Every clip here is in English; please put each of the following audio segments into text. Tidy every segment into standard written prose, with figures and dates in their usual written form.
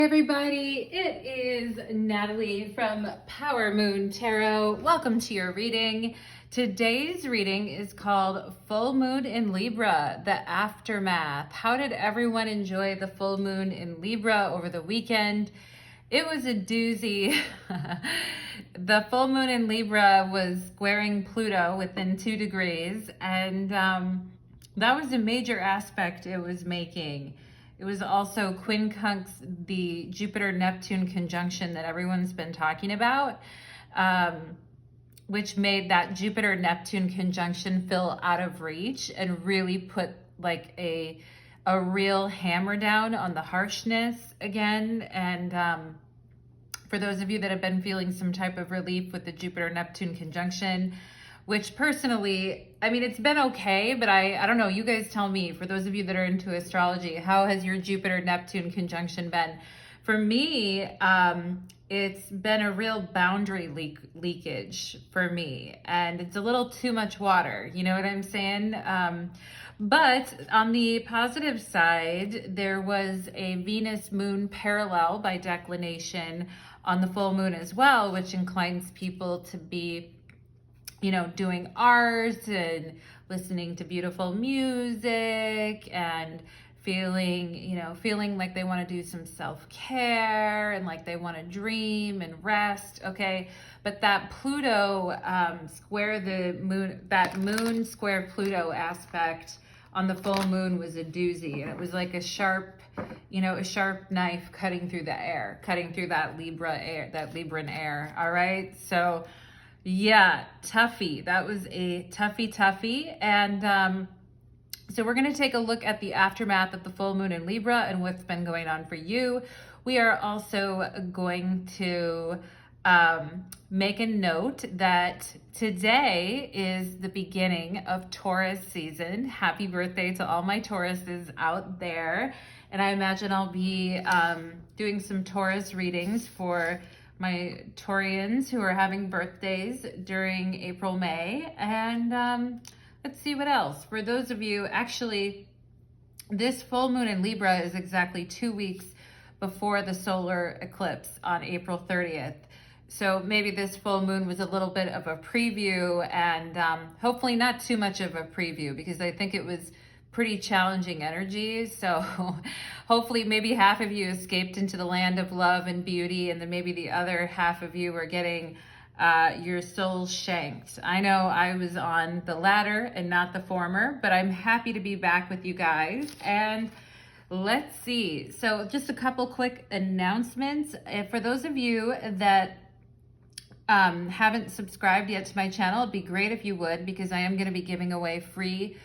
Hey everybody, it is Natalie from Power Moon Tarot. Welcome to your reading. Today's reading is called Full Moon in Libra, the Aftermath. How did everyone enjoy the full moon in Libra over the weekend? It was a doozy. The full moon in Libra was squaring Pluto within 2 degrees, and that was a major aspect it was making. It was also quincunx the Jupiter-Neptune conjunction that everyone's been talking about, which made that Jupiter-Neptune conjunction feel out of reach and really put like a real hammer down on the harshness again. And for those of you that have been feeling some type of relief with the Jupiter-Neptune conjunction, which personally, I mean, it's been okay, but I don't know, you guys tell me, for those of you that are into astrology, how has your Jupiter-Neptune conjunction been? For me, it's been a real boundary leakage for me, and it's a little too much water, you know what I'm saying? But on the positive side, there was a Venus-Moon parallel by declination on the full moon as well, which inclines people to be, you know, doing art and listening to beautiful music and feeling like they want to do some self-care and like they want to dream and rest. Okay. But that Pluto square the moon, that moon square Pluto aspect on the full moon was a doozy. And it was like a sharp knife cutting through the air, cutting through that Libra air, that Libran air. All right. So yeah, toughie. That was a toughie. And so we're going to take a look at the aftermath of the full moon in Libra and what's been going on for you. We are also going to make a note that today is the beginning of Taurus season. Happy birthday to all my Tauruses out there. And I imagine I'll be doing some Taurus readings for my Taurians who are having birthdays during April, May, and let's see what else. For those of you, actually, this full moon in Libra is exactly 2 weeks before the solar eclipse on April 30th. So maybe this full moon was a little bit of a preview, and hopefully not too much of a preview, because I think it was pretty challenging energy. So hopefully maybe half of you escaped into the land of love and beauty, and then maybe the other half of you are getting your soul shanked. I know I was on the latter and not the former, but I'm happy to be back with you guys. And let's see. So just a couple quick announcements. For those of you that haven't subscribed yet to my channel, it'd be great if you would, because I am going to be giving away 40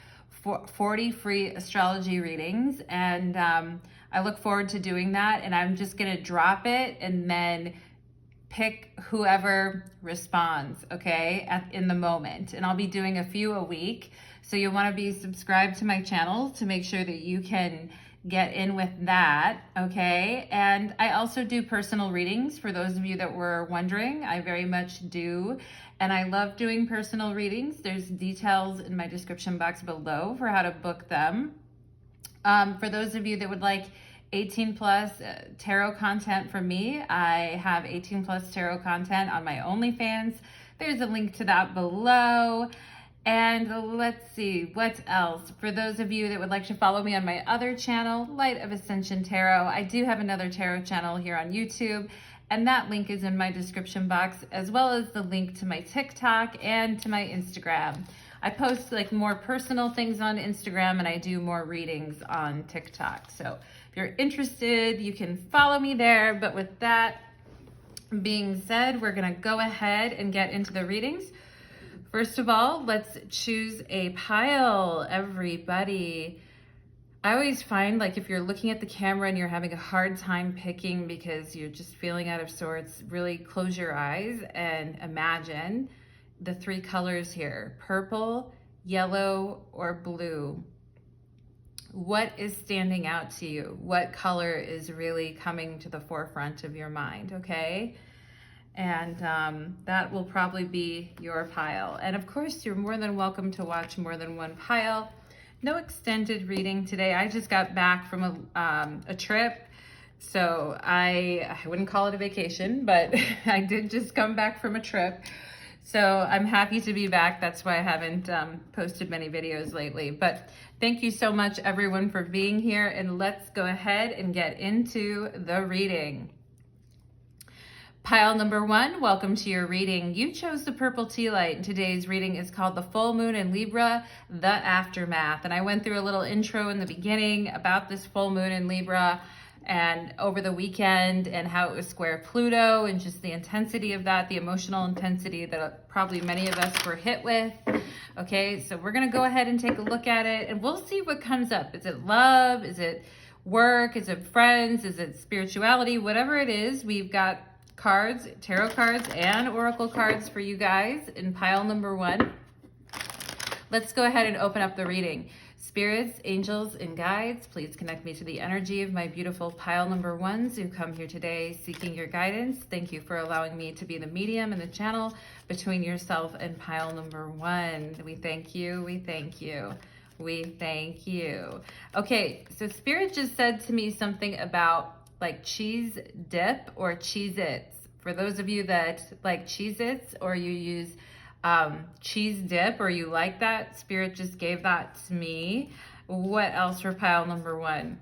free astrology readings, and I look forward to doing that. And I'm just going to drop it and then pick whoever responds, okay, in the moment. And I'll be doing a few a week, so you'll want to be subscribed to my channel to make sure that you can get in with that, okay? And I also do personal readings, for those of you that were wondering. I very much do, and I love doing personal readings. There's details in my description box below for how to book them. For those of you that would like 18 plus tarot content from me, I have 18 plus tarot content on my OnlyFans. There's a link to that below. And let's see, what else? For those of you that would like to follow me on my other channel, Light of Ascension Tarot, I do have another tarot channel here on YouTube, and that link is in my description box, as well as the link to my TikTok and to my Instagram. I post like more personal things on Instagram, and I do more readings on TikTok. So if you're interested, you can follow me there. But with that being said, we're gonna go ahead and get into the readings. First of all, let's choose a pile, everybody. I always find, like, if you're looking at the camera and you're having a hard time picking because you're just feeling out of sorts, really close your eyes and imagine the 3 colors here: purple, yellow, or blue. What is standing out to you? What color is really coming to the forefront of your mind, okay? And that will probably be your pile. And of course, you're more than welcome to watch more than one pile. No extended reading today. I just got back from a trip So I wouldn't call it a vacation, but I did just come back from a trip. So I'm happy to be back. That's why I haven't posted many videos lately. But thank you so much, everyone, for being here. And let's go ahead and get into the reading. Pile number 1, welcome to your reading. You chose the purple tea light. Today's reading is called The Full Moon in Libra, The Aftermath. And I went through a little intro in the beginning about this full moon in Libra and over the weekend and how it was square Pluto and just the intensity of that, the emotional intensity that probably many of us were hit with. Okay, so we're gonna go ahead and take a look at it and we'll see what comes up. Is it love? Is it work? Is it friends? Is it spirituality? Whatever it is, we've got cards, tarot cards and oracle cards for you guys in pile number 1. Let's go ahead and open up the reading. Spirits, angels, and guides, please connect me to the energy of my beautiful pile number 1s who come here today seeking your guidance. Thank you for allowing me to be the medium and the channel between yourself and pile number 1. We thank you, we thank you, we thank you. Okay, so Spirit just said to me something about like cheese dip or Cheez-Its. For those of you that like Cheez-Its or you use cheese dip or you like that, Spirit just gave that to me. What else for pile number 1?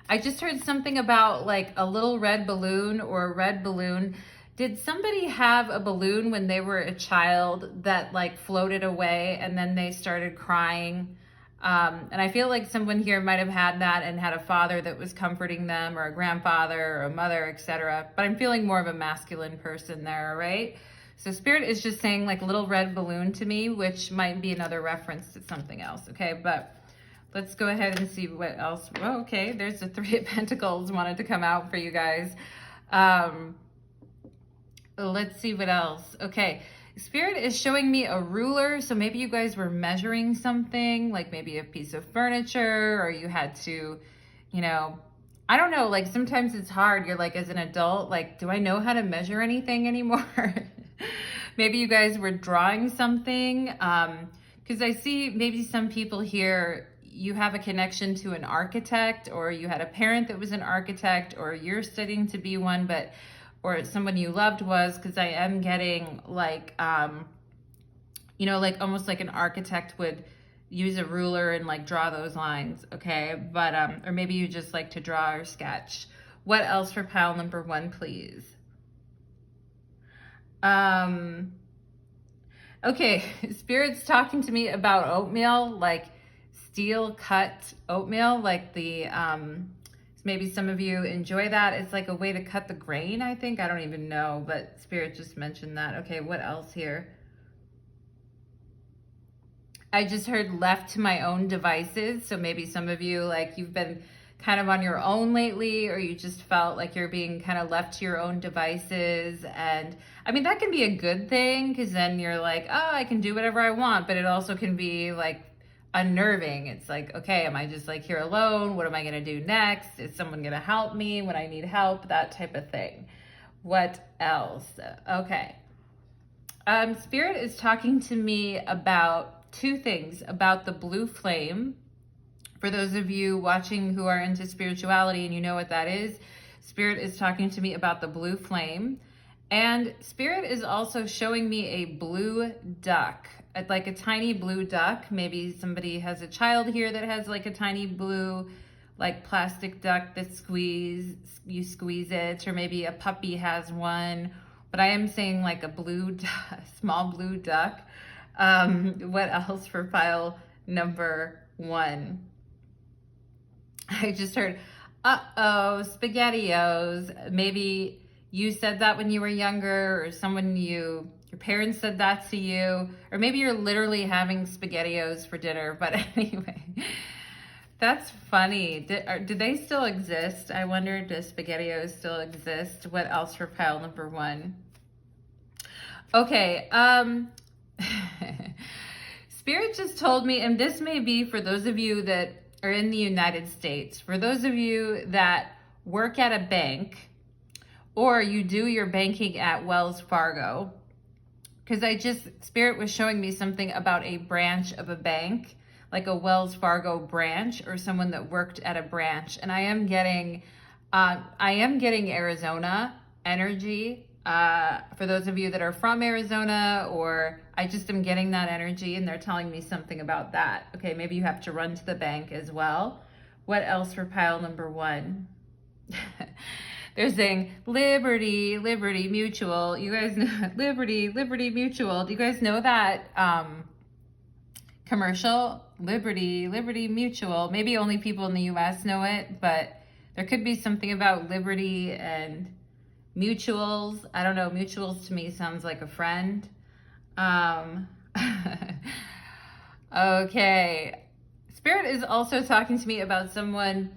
I just heard something about like a little red balloon or a red balloon. Did somebody have a balloon when they were a child that like floated away and then they started crying? And I feel like someone here might have had that and had a father that was comforting them or a grandfather or a mother, etc. But I'm feeling more of a masculine person there, right? So Spirit is just saying like little red balloon to me, which might be another reference to something else, okay? But let's go ahead and see what else. Oh, okay, there's the 3 of Pentacles wanted to come out for you guys. Let's see what else. Okay, Spirit is showing me a ruler. So maybe you guys were measuring something, like maybe a piece of furniture, or you had to, you know, I don't know, like sometimes it's hard. You're like, as an adult, like, do I know how to measure anything anymore? Maybe you guys were drawing something. Because I see maybe some people here, you have a connection to an architect, or you had a parent that was an architect, or you're studying to be one, but or someone you loved was, because I am getting like, you know, like almost like an architect would use a ruler and like draw those lines, okay? But, or maybe you just like to draw or sketch. What else for pile number 1, please? Okay, Spirit's talking to me about oatmeal, like steel cut oatmeal, like the, maybe some of you enjoy that. It's like a way to cut the grain, I think. I don't even know, but Spirit just mentioned that. Okay, what else here? I just heard left to my own devices. So maybe some of you, like you've been kind of on your own lately, or you just felt like you're being kind of left to your own devices. And I mean, that can be a good thing because then you're like, oh, I can do whatever I want. But it also can be like unnerving. It's like, okay, am I just like here alone? What am I going to do next? Is someone going to help me when I need help? That type of thing. What else? Okay. Spirit is talking to me about 2 things, about the blue flame. For those of you watching who are into spirituality and you know what that is, Spirit is talking to me about the blue flame. And Spirit is also showing me a blue duck, like a tiny blue duck. Maybe somebody has a child here that has like a tiny blue, like plastic duck that you squeeze it, or maybe a puppy has one. But I am saying like a blue, small blue duck. What else for pile number 1? I just heard, uh-oh, SpaghettiOs. Maybe you said that when you were younger, or someone your parents said that to you, or maybe you're literally having SpaghettiOs for dinner. But anyway, that's funny. Do they still exist? I wonder, does SpaghettiOs still exist? What else for pile number 1? Okay, Spirit just told me, and this may be for those of you that are in the United States, for those of you that work at a bank, or you do your banking at Wells Fargo, because Spirit was showing me something about a branch of a bank, like a Wells Fargo branch, or someone that worked at a branch. And I am getting I am getting Arizona energy. For those of you that are from Arizona, or I just am getting that energy, and they're telling me something about that. Okay, maybe you have to run to the bank as well. What else for pile number 1? They're saying Liberty, Liberty Mutual. You guys know Liberty, Liberty Mutual. Do you guys know that commercial? Liberty, Liberty Mutual. Maybe only people in the US know it, but there could be something about liberty and mutuals. I don't know. Mutuals to me sounds like a friend. Okay. Spirit is also talking to me about someone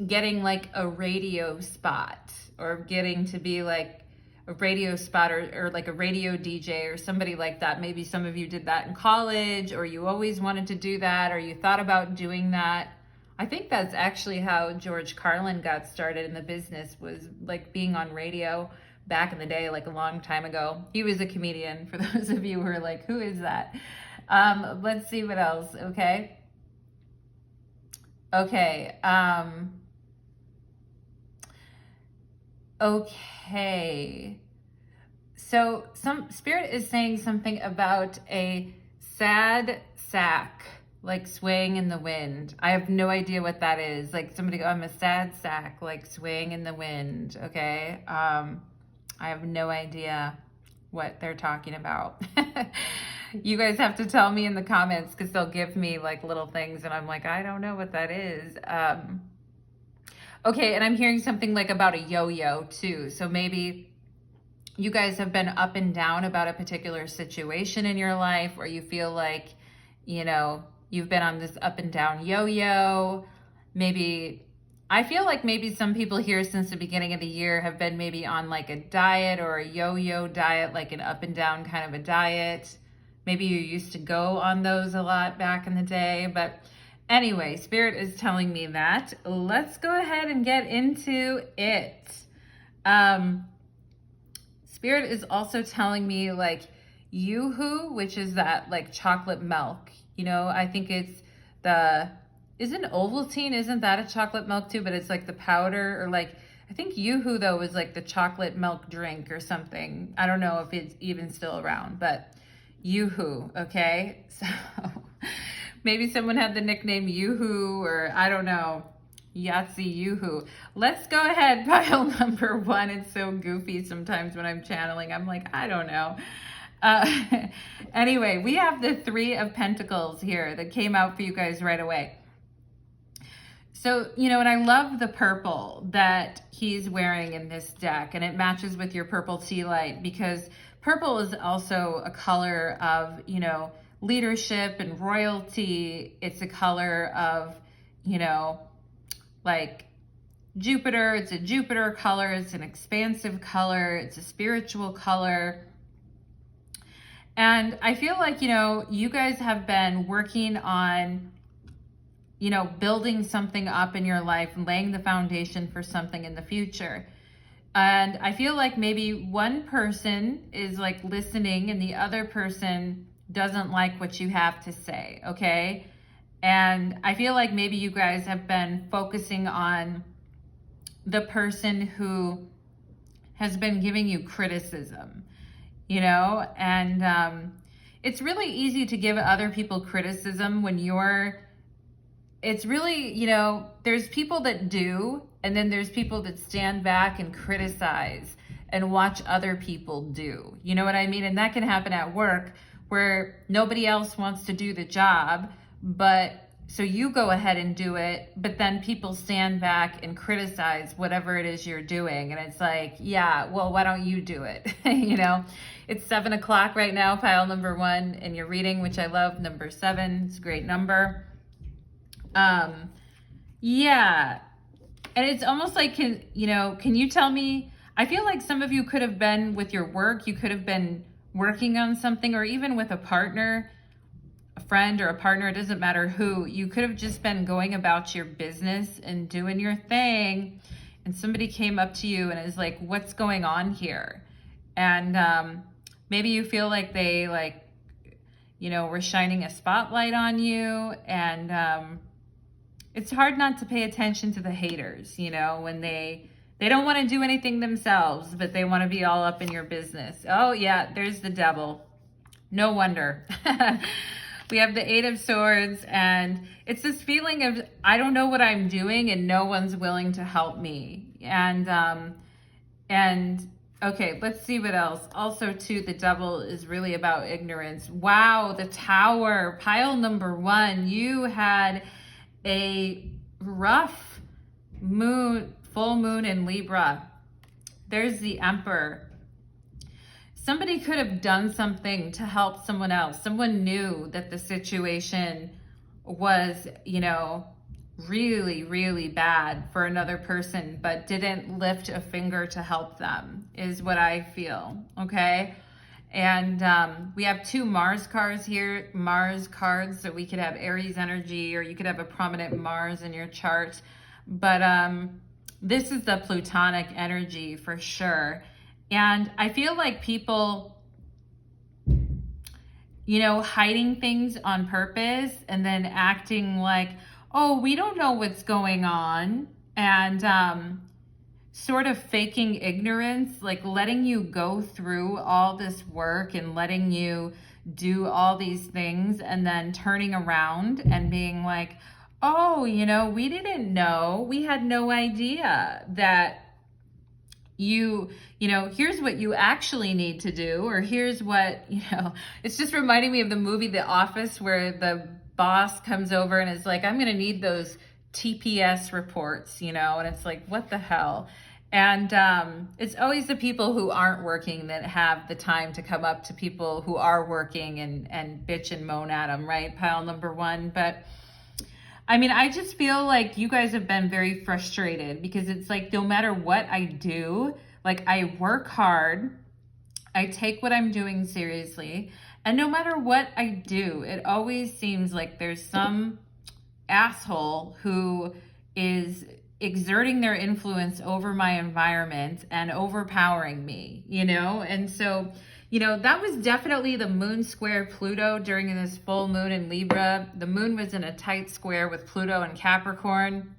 getting like a radio spot, or getting to be like a radio spot, or like a radio DJ or somebody like that. Maybe some of you did that in college, or you always wanted to do that, or you thought about doing that. I think that's actually how George Carlin got started in the business, was like being on radio back in the day, like a long time ago. He was a comedian, for those of you who are like, who is that? Let's see what else. Okay. Okay. Okay. So some spirit is saying something about a sad sack, like swaying in the wind. I have no idea what that is. Like somebody go, I'm a sad sack, like swaying in the wind. Okay. I have no idea what they're talking about. You guys have to tell me in the comments, because they'll give me like little things and I'm like, I don't know what that is. Okay, and I'm hearing something like about a yo-yo too. So maybe you guys have been up and down about a particular situation in your life, or you feel like, you know, you've been on this up and down yo-yo. Maybe, I feel like maybe some people here since the beginning of the year have been maybe on like a diet, or a yo-yo diet, like an up and down kind of a diet. Maybe you used to go on those a lot back in the day, but anyway, Spirit is telling me that. Let's go ahead and get into it. Spirit is also telling me like Yoo-hoo, which is that like chocolate milk. You know, I think it's isn't Ovaltine, isn't that a chocolate milk too? But it's like the powder, or like, I think Yoo-hoo though is like the chocolate milk drink or something. I don't know if it's even still around, but Yoo-hoo, okay? So maybe someone had the nickname Yoo-hoo, or I don't know, Yahtzee Yoo-hoo. Let's go ahead, pile number 1. It's so goofy sometimes when I'm channeling. I'm like, I don't know. Anyway, we have the 3 of Pentacles here that came out for you guys right away. So, you know, and I love the purple that he's wearing in this deck, and it matches with your purple tea light, because purple is also a color of, you know, leadership and royalty. It's a color of, you know, like Jupiter. It's a Jupiter color. It's an expansive color. It's a spiritual color. And I feel like, you know, you guys have been working on, you know, building something up in your life and laying the foundation for something in the future. And I feel like maybe one person is like listening and the other person doesn't like what you have to say, okay? And I feel like maybe you guys have been focusing on the person who has been giving you criticism, you know? And it's really easy to give other people criticism when it's really, you know, there's people that do, and then there's people that stand back and criticize and watch other people do. You know what I mean? And that can happen at work where nobody else wants to do the job, but so you go ahead and do it, but then people stand back and criticize whatever it is you're doing. And it's like, yeah, well, why don't you do it? You know, it's 7 o'clock right now, pile number 1 in your reading, which I love. Number 7, it's a great number. Yeah. And it's almost like, can you tell me, I feel like some of you could have been with your work, you could have been working on something, or even with a partner, a friend or a partner, it doesn't matter who, you could have just been going about your business and doing your thing. And somebody came up to you and is like, what's going on here? And, maybe you feel like they were shining a spotlight on you, and, it's hard not to pay attention to the haters, you know, when they don't want to do anything themselves, but they want to be all up in your business. Oh yeah, there's the devil. No wonder. We have the Eight of Swords, and it's this feeling of, I don't know what I'm doing and no one's willing to help me. And okay, let's see what else. Also too, the devil is really about ignorance. Wow, the Tower, pile number 1. You had a rough moon, full moon in Libra. There's the Emperor. Somebody could have done something to help someone else. Someone knew that the situation was, you know, really, really bad for another person, but didn't lift a finger to help them, is what I feel, okay? And we have 2 Mars cards here, Mars cards, so we could have Aries energy, or you could have a prominent Mars in your chart. But this is the Plutonic energy for sure. And I feel like people, you know, hiding things on purpose and then acting like, oh, we don't know what's going on, and sort of faking ignorance, like letting you go through all this work and letting you do all these things and then turning around and being like, oh, you know, we didn't know, we had no idea that you know, here's what you actually need to do, or here's what, you know, it's just reminding me of the movie The Office, where the boss comes over and is like, I'm going to need those TPS reports, you know, and it's like, what the hell? And it's always the people who aren't working that have the time to come up to people who are working and bitch and moan at them, right? Pile number 1. But I mean, I just feel like you guys have been very frustrated, because it's like, no matter what I do, like I work hard, I take what I'm doing seriously, and no matter what I do, it always seems like there's some asshole who is exerting their influence over my environment and overpowering me, you know? And so, you know, that was definitely the moon square Pluto during this full moon in Libra. The moon was in a tight square with Pluto and Capricorn,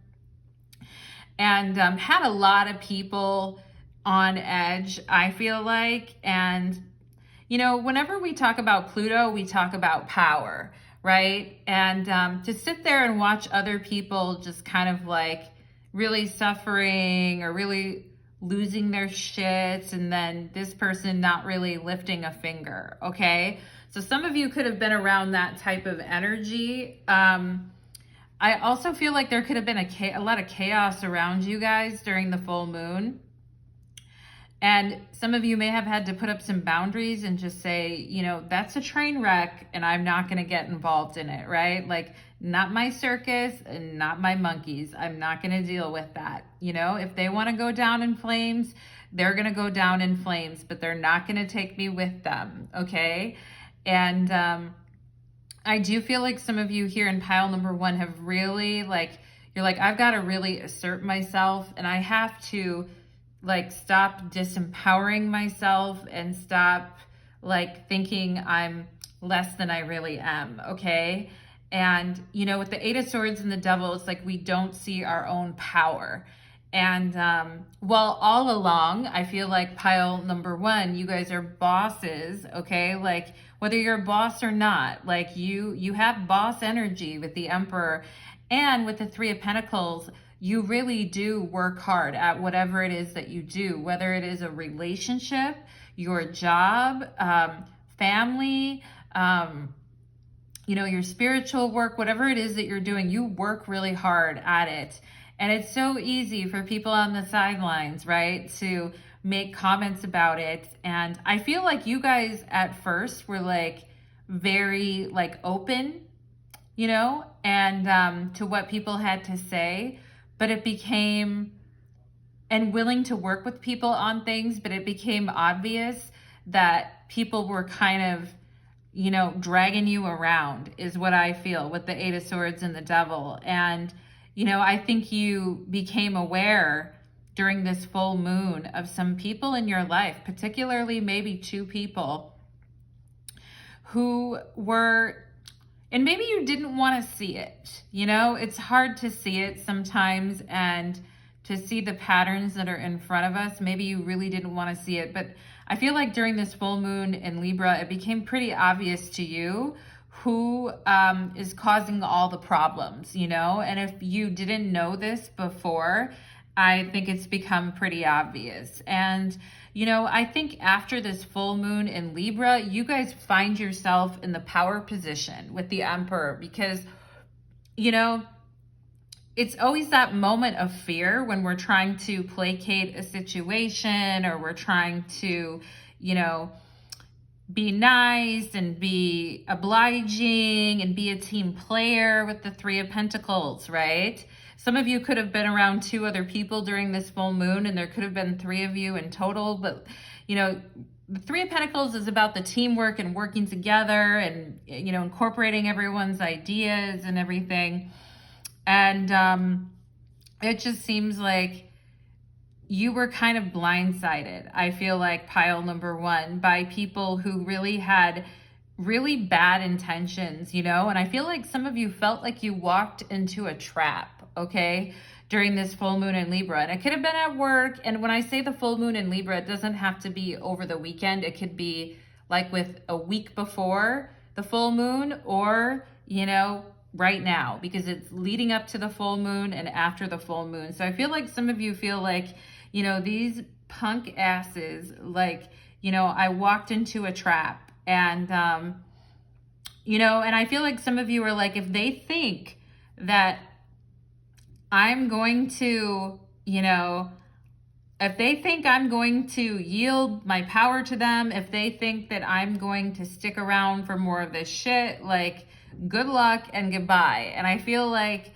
and had a lot of people on edge, I feel like. And, you know, whenever we talk about Pluto, we talk about power, right? And to sit there and watch other people just kind of like really suffering or really losing their shit, and then this person not really lifting a finger, okay? So some of you could have been around that type of energy. I also feel like there could have been a lot of chaos around you guys during the full moon. And some of you may have had to put up some boundaries and just say, you know, that's a train wreck and I'm not going to get involved in it, right? Like, not my circus and not my monkeys. I'm not going to deal with that. You know, if they want to go down in flames, they're going to go down in flames, but they're not going to take me with them, okay? And I do feel like some of you here in pile number 1 have really, like, you're like, I've got to really assert myself, and I have to like stop disempowering myself and stop like thinking I'm less than I really am, okay? And, you know, with the Eight of Swords and the Devil, it's like we don't see our own power. And well, all along, I feel like pile number 1, you guys are bosses, okay? Like, whether you're a boss or not, like you have boss energy with the Emperor, and with the Three of Pentacles, you really do work hard at whatever it is that you do, whether it is a relationship, your job, family, you know, your spiritual work, whatever it is that you're doing, you work really hard at it. And it's so easy for people on the sidelines, right, to make comments about it. And I feel like you guys at first were like very like open, you know, and to what people had to say. But it became, and willing to work with people on things, but it became obvious that people were kind of, you know, dragging you around, is what I feel with the Eight of Swords and the Devil. And, you know, I think you became aware during this full moon of some people in your life, particularly maybe 2 people who were, And maybe you didn't want to see it. You know, it's hard to see it sometimes, and to see the patterns that are in front of us. Maybe you really didn't want to see it. But I feel like during this full moon in Libra, it became pretty obvious to you who is causing all the problems, you know? And if you didn't know this before, I think it's become pretty obvious. And, you know, I think after this full moon in Libra, you guys find yourself in the power position with the Emperor, because, you know, it's always that moment of fear when we're trying to placate a situation, or we're trying to, you know, be nice and be obliging and be a team player with the Three of Pentacles, right? Some of you could have been around 2 other people during this full moon, and there could have been 3 of you in total. But, you know, the Three of Pentacles is about the teamwork and working together and, you know, incorporating everyone's ideas and everything. And it just seems like you were kind of blindsided, I feel like, pile number 1, by people who really had really bad intentions, you know? And I feel like some of you felt like you walked into a trap, okay, during this full moon in Libra. And it could have been at work. And when I say the full moon in Libra, it doesn't have to be over the weekend. It could be like with a week before the full moon, or, you know, right now, because it's leading up to the full moon and after the full moon. So I feel like some of you feel like, you know, these punk asses, like, you know, I walked into a trap. And, you know, and I feel like some of you are like, if they think that I'm going to, you know, if they think I'm going to yield my power to them, if they think that I'm going to stick around for more of this shit, like, good luck and goodbye. And I feel like,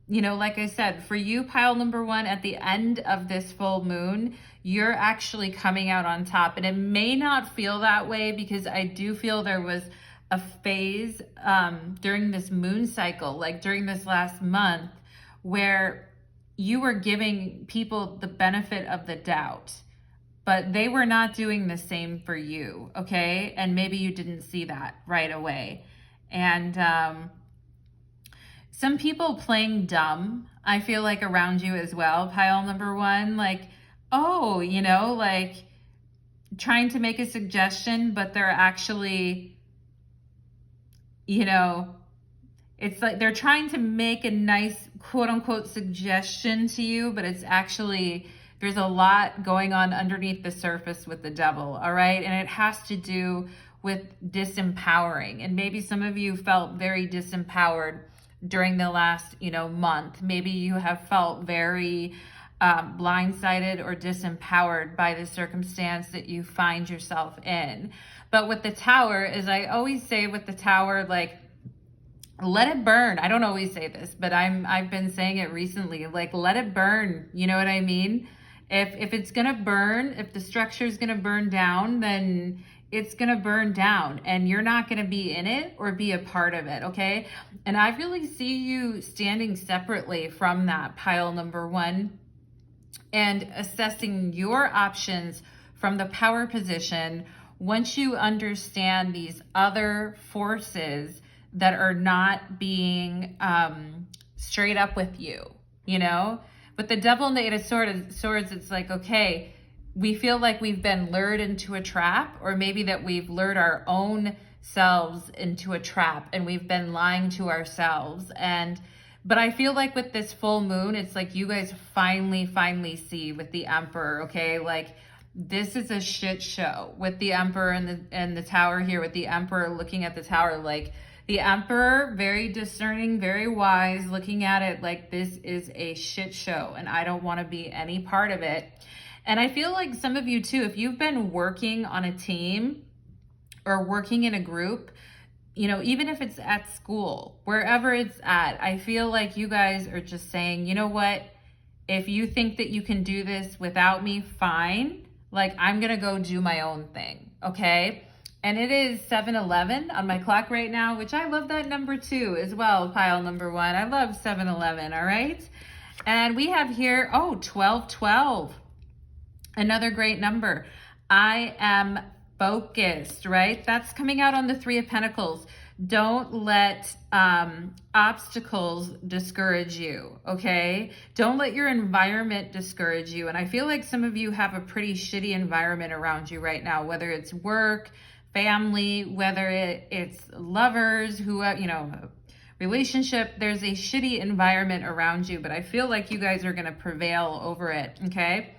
you know, like I said, for you, pile number 1, at the end of this full moon, you're actually coming out on top. And it may not feel that way, because I do feel there was a phase during this moon cycle, like during this last month, where you were giving people the benefit of the doubt, but they were not doing the same for you, okay? And maybe you didn't see that right away. And some people playing dumb, I feel like, around you as well, pile number 1, like, oh, you know, like trying to make a suggestion, but they're actually, you know, it's like they're trying to make a nice quote unquote suggestion to you, but it's actually, there's a lot going on underneath the surface with the devil, all right? And it has to do with disempowering. And maybe some of you felt very disempowered during the last, you know, month. Maybe you have felt very blindsided or disempowered by the circumstance that you find yourself in. But with the Tower, as I always say with the Tower, like, let it burn. I don't always say this, but I've been saying it recently, like, let it burn. You know what I mean? If it's gonna burn, if the structure is gonna burn down, then it's gonna burn down, and you're not gonna be in it or be a part of it, okay? And I really see you standing separately from that, pile number 1, and assessing your options from the power position once you understand these other forces that are not being straight up with you, you know? With the Devil and the 8 of Swords, it's like, okay, we feel like we've been lured into a trap, or maybe that we've lured our own selves into a trap and we've been lying to ourselves. But I feel like with this full moon, it's like you guys finally see with the Emperor, okay? Like, this is a shit show with the Emperor and the Tower here, with the Emperor looking at the Tower. Like, the Emperor, very discerning, very wise, looking at it like, this is a shit show and I don't want to be any part of it. And I feel like some of you too, if you've been working on a team or working in a group, you know, even if it's at school, wherever it's at, I feel like you guys are just saying, you know what, if you think that you can do this without me, fine. Like, I'm going to go do my own thing, okay? And it is 7:11 on my clock right now, which I love that number too as well, pile number 1. I love 7:11, all right? And we have here, 12:12. Another great number. I am focused, right? That's coming out on the 3 of Pentacles. Don't let obstacles discourage you, okay? Don't let your environment discourage you. And I feel like some of you have a pretty shitty environment around you right now, whether it's work, family, whether it's lovers, who, relationship. There's a shitty environment around you, but I feel like you guys are going to prevail over it, okay?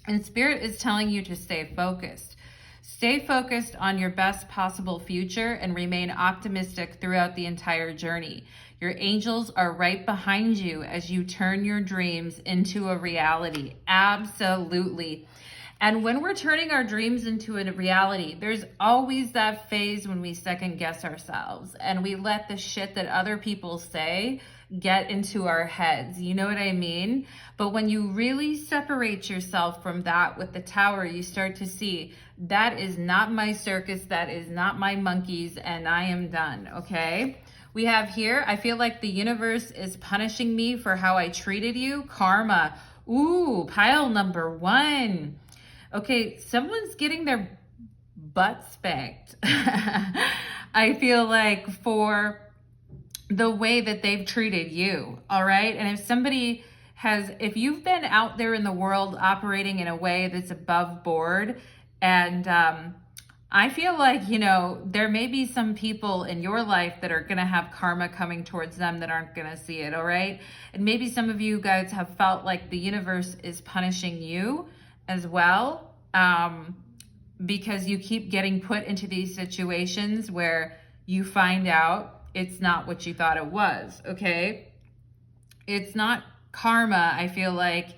And Spirit is telling you to stay focused. Stay focused on your best possible future and remain optimistic throughout the entire journey. Your angels are right behind you as you turn your dreams into a reality. Absolutely. And when we're turning our dreams into a reality, there's always that phase when we second guess ourselves and we let the shit that other people say get into our heads. You know what I mean? But when you really separate yourself from that with the Tower, you start to see that is not my circus, that is not my monkeys, and I am done, okay? We have here, I feel like the universe is punishing me for how I treated you. Karma. Ooh, pile number 1. Okay, someone's getting their butt spanked. I feel like for the way that they've treated you, all right? And if you've been out there in the world operating in a way that's above board, and I feel like, there may be some people in your life that are going to have karma coming towards them that aren't going to see it, all right? And maybe some of you guys have felt like the universe is punishing you as well, because you keep getting put into these situations where you find out it's not what you thought it was, okay? It's not karma, I feel like.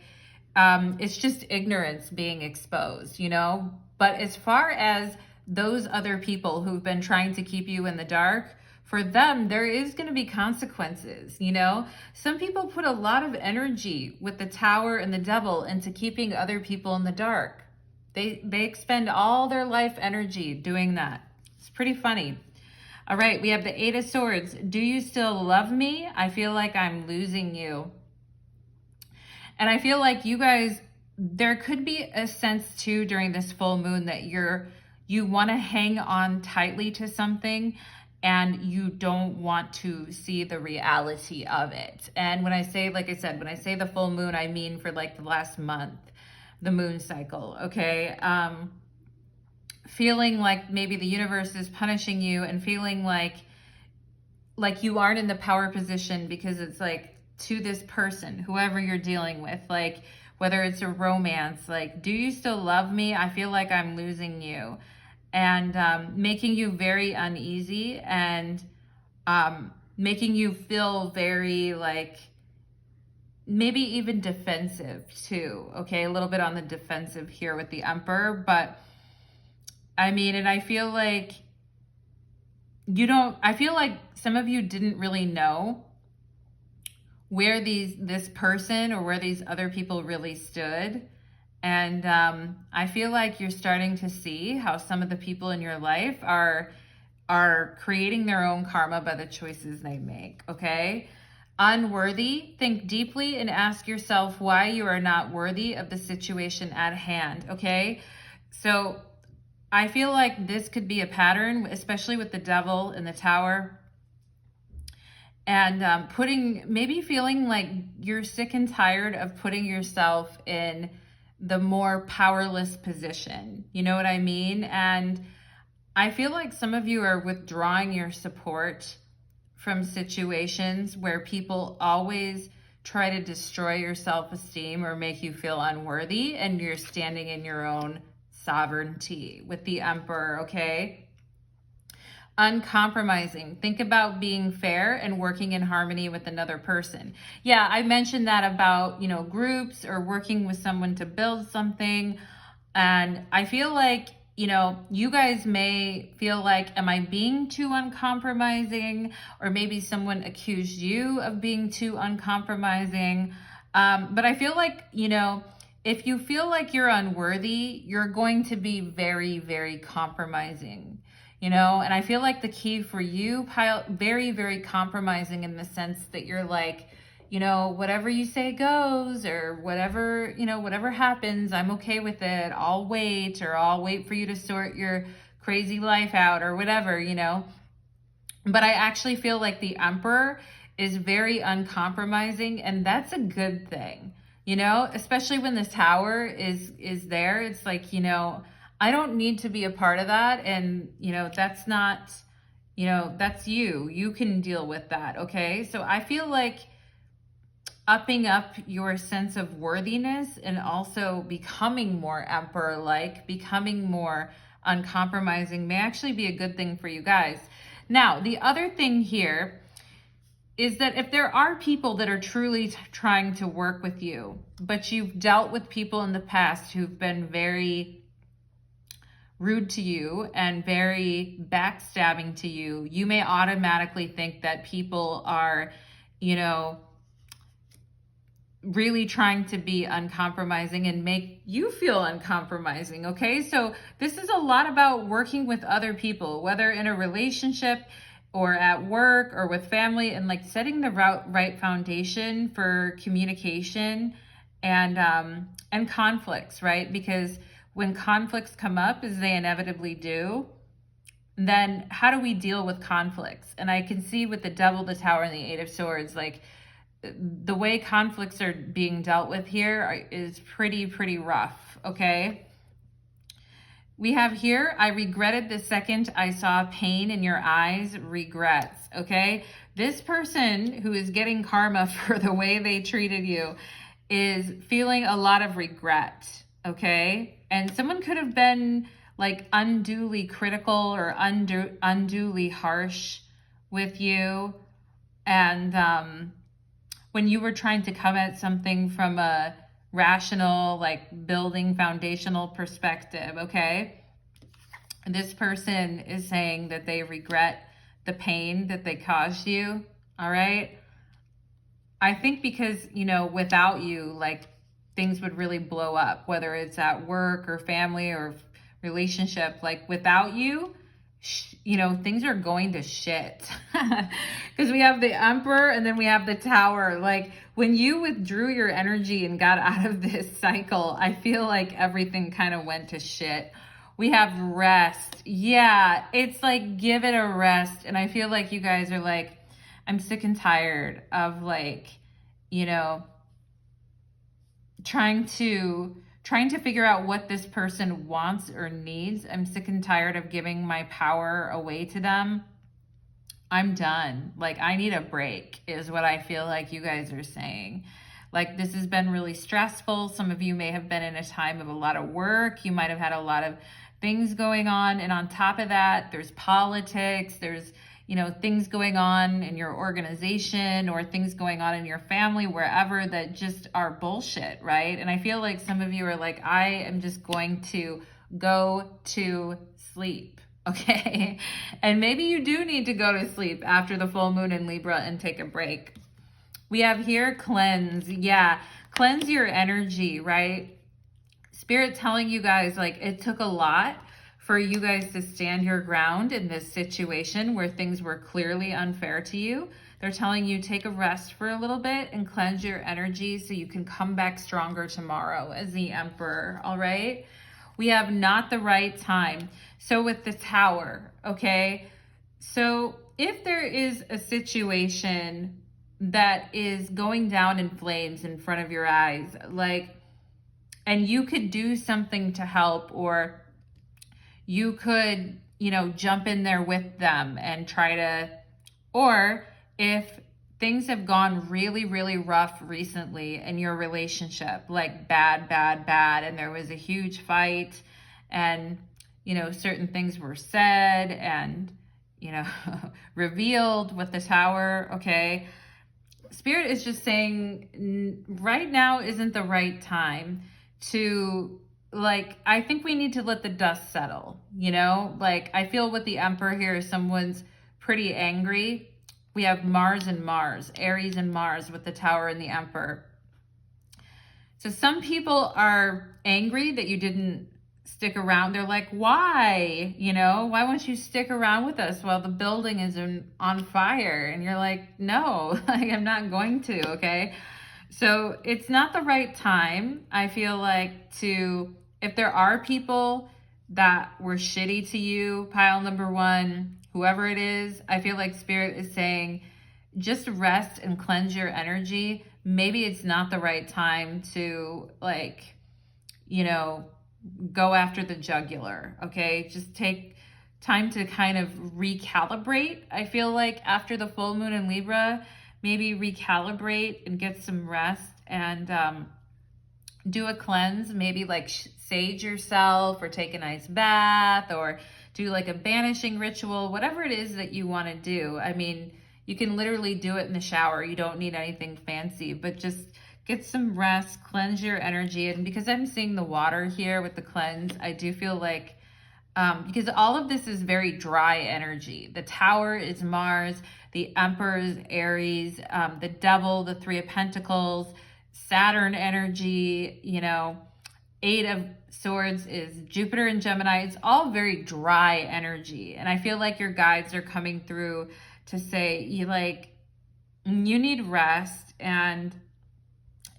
It's just ignorance being exposed, But as far as those other people who've been trying to keep you in the dark, for them, there is going to be consequences, Some people put a lot of energy with the Tower and the Devil into keeping other people in the dark. They expend all their life energy doing that. It's pretty funny. All right, we have the 8 of Swords. Do you still love me? I feel like I'm losing you. And I feel like you guys, there could be a sense too during this full moon that you want to hang on tightly to something and you don't want to see the reality of it. And when I say, like I said, when I say the full moon, I mean for like the last month, the moon cycle, okay? Feeling like maybe the universe is punishing you and feeling like you aren't in the power position because it's like to this person, whoever you're dealing with, like whether it's a romance, like, do you still love me? I feel like I'm losing you. And making you very uneasy and making you feel very like maybe even defensive too, okay? A little bit on the defensive here with the Emperor, but I mean, and I feel like I feel like some of you didn't really know where this person or where these other people really stood. And I feel like you're starting to see how some of the people in your life are creating their own karma by the choices they make, okay? Unworthy, think deeply and ask yourself why you are not worthy of the situation at hand, okay? So I feel like this could be a pattern, especially with the Devil in the Tower. And maybe feeling like you're sick and tired of putting yourself in the more powerless position. You know what I mean? And I feel like some of you are withdrawing your support from situations where people always try to destroy your self-esteem or make you feel unworthy, and you're standing in your own sovereignty with the Emperor, okay? Uncompromising. Think about being fair and working in harmony with another person. Yeah, I mentioned that about, groups or working with someone to build something. And I feel like, you guys may feel like, am I being too uncompromising? Or maybe someone accused you of being too uncompromising. But I feel like, if you feel like you're unworthy, you're going to be very, very compromising. And I feel like the key for you, very, very compromising in the sense that you're like, whatever you say goes, or whatever, whatever happens, I'm okay with it. I'll wait for you to sort your crazy life out or whatever, But I actually feel like the Emperor is very uncompromising, and that's a good thing. You know, especially when the Tower is there. It's like, you know, I don't need to be a part of that, and you know, that's not, you know, that's you. You can deal with that, okay? So I feel like upping up your sense of worthiness and also becoming more emperor-like, becoming more uncompromising may actually be a good thing for you guys. Now, the other thing here is that if there are people that are truly trying to work with you, but you've dealt with people in the past who've been very rude to you and very backstabbing to you, you may automatically think that people are, you know, really trying to be uncompromising and make you feel uncompromising, okay? So this is a lot about working with other people, whether in a relationship or at work or with family, and like setting the right foundation for communication and conflicts, right? Because when conflicts come up, as they inevitably do, then how do we deal with conflicts? And I can see with the Devil, the Tower, and the Eight of Swords, like the way conflicts are being dealt with here is pretty rough, okay? We have here, I regretted the second I saw pain in your eyes, regrets, okay? This person who is getting karma for the way they treated you is feeling a lot of regret, okay? And someone could have been like unduly critical or unduly harsh with you. And when you were trying to come at something from a rational, like building foundational perspective, okay? And this person is saying that they regret the pain that they caused you, all right? I think because, you know, without you, like things would really blow up, whether it's at work or family or relationship, like without you, you know, things are going to shit because we have the Emperor and then we have the Tower. Like when you withdrew your energy and got out of this cycle, I feel like everything kind of went to shit. We have rest. Yeah, it's like give it a rest. And I feel like you guys are like, I'm sick and tired of like, you know, trying to figure out what this person wants or needs. I'm sick and tired of giving my power away to them. I'm done. Like, I need a break is what I feel like you guys are saying. Like, this has been really stressful. Some of you may have been in a time of a lot of work. You might have had a lot of things going on. And on top of that, there's politics. There's, you know, things going on in your organization or things going on in your family, wherever, that just are bullshit, right? And I feel like some of you are like, I am just going to go to sleep, okay? And maybe you do need to go to sleep after the full moon in Libra and take a break. We have here cleanse. Yeah, cleanse your energy, right? Spirit telling you guys, like, it took a lot for you guys to stand your ground in this situation where things were clearly unfair to you. They're telling you take a rest for a little bit and cleanse your energy so you can come back stronger tomorrow as the Emperor, all right? We have not the right time. So with the Tower, okay? So if there is a situation that is going down in flames in front of your eyes, like, and you could do something to help, or you could, you know, jump in there with them and try to, or if things have gone really rough recently in your relationship, like bad, and there was a huge fight and, you know, certain things were said and, you know, revealed with the Tower, okay? Spirit is just saying right now isn't the right time to, like, I think we need to let the dust settle, you know? Like, I feel with the Emperor here, someone's pretty angry. We have Mars and Mars, Aries and Mars with the Tower and the Emperor. So some people are angry that you didn't stick around. They're like, why? You know, why won't you stick around with us while the building is on fire? And you're like, no, like, I'm not going to, okay? So it's not the right time, I feel like, if there are people that were shitty to you, pile number one, whoever it is, I feel like Spirit is saying, just rest and cleanse your energy. Maybe it's not the right time to, like, you know, go after the jugular, okay? Just take time to kind of recalibrate. I feel like after the full moon in Libra, maybe recalibrate and get some rest and do a cleanse, maybe like sage yourself or take a nice bath or do like a banishing ritual, whatever it is that you want to do. I mean, you can literally do it in the shower. You don't need anything fancy, but just get some rest, cleanse your energy. And because I'm seeing the water here with the cleanse, I do feel like, because all of this is very dry energy. The Tower is Mars, the Emperor is Aries, the Devil, the Three of Pentacles, Saturn energy, you know, Eight of Swords is Jupiter and Gemini. It's all very dry energy. And I feel like your guides are coming through to say, you need rest. And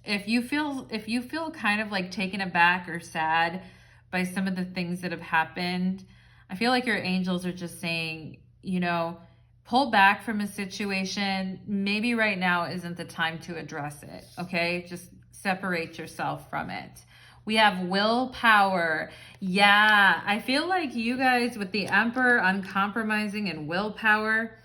if you feel kind of like taken aback or sad by some of the things that have happened, I feel like your angels are just saying, you know, pull back from a situation. Maybe right now isn't the time to address it, okay? Just separate yourself from it. We have willpower. Yeah, I feel like you guys with the Emperor, uncompromising, and willpower,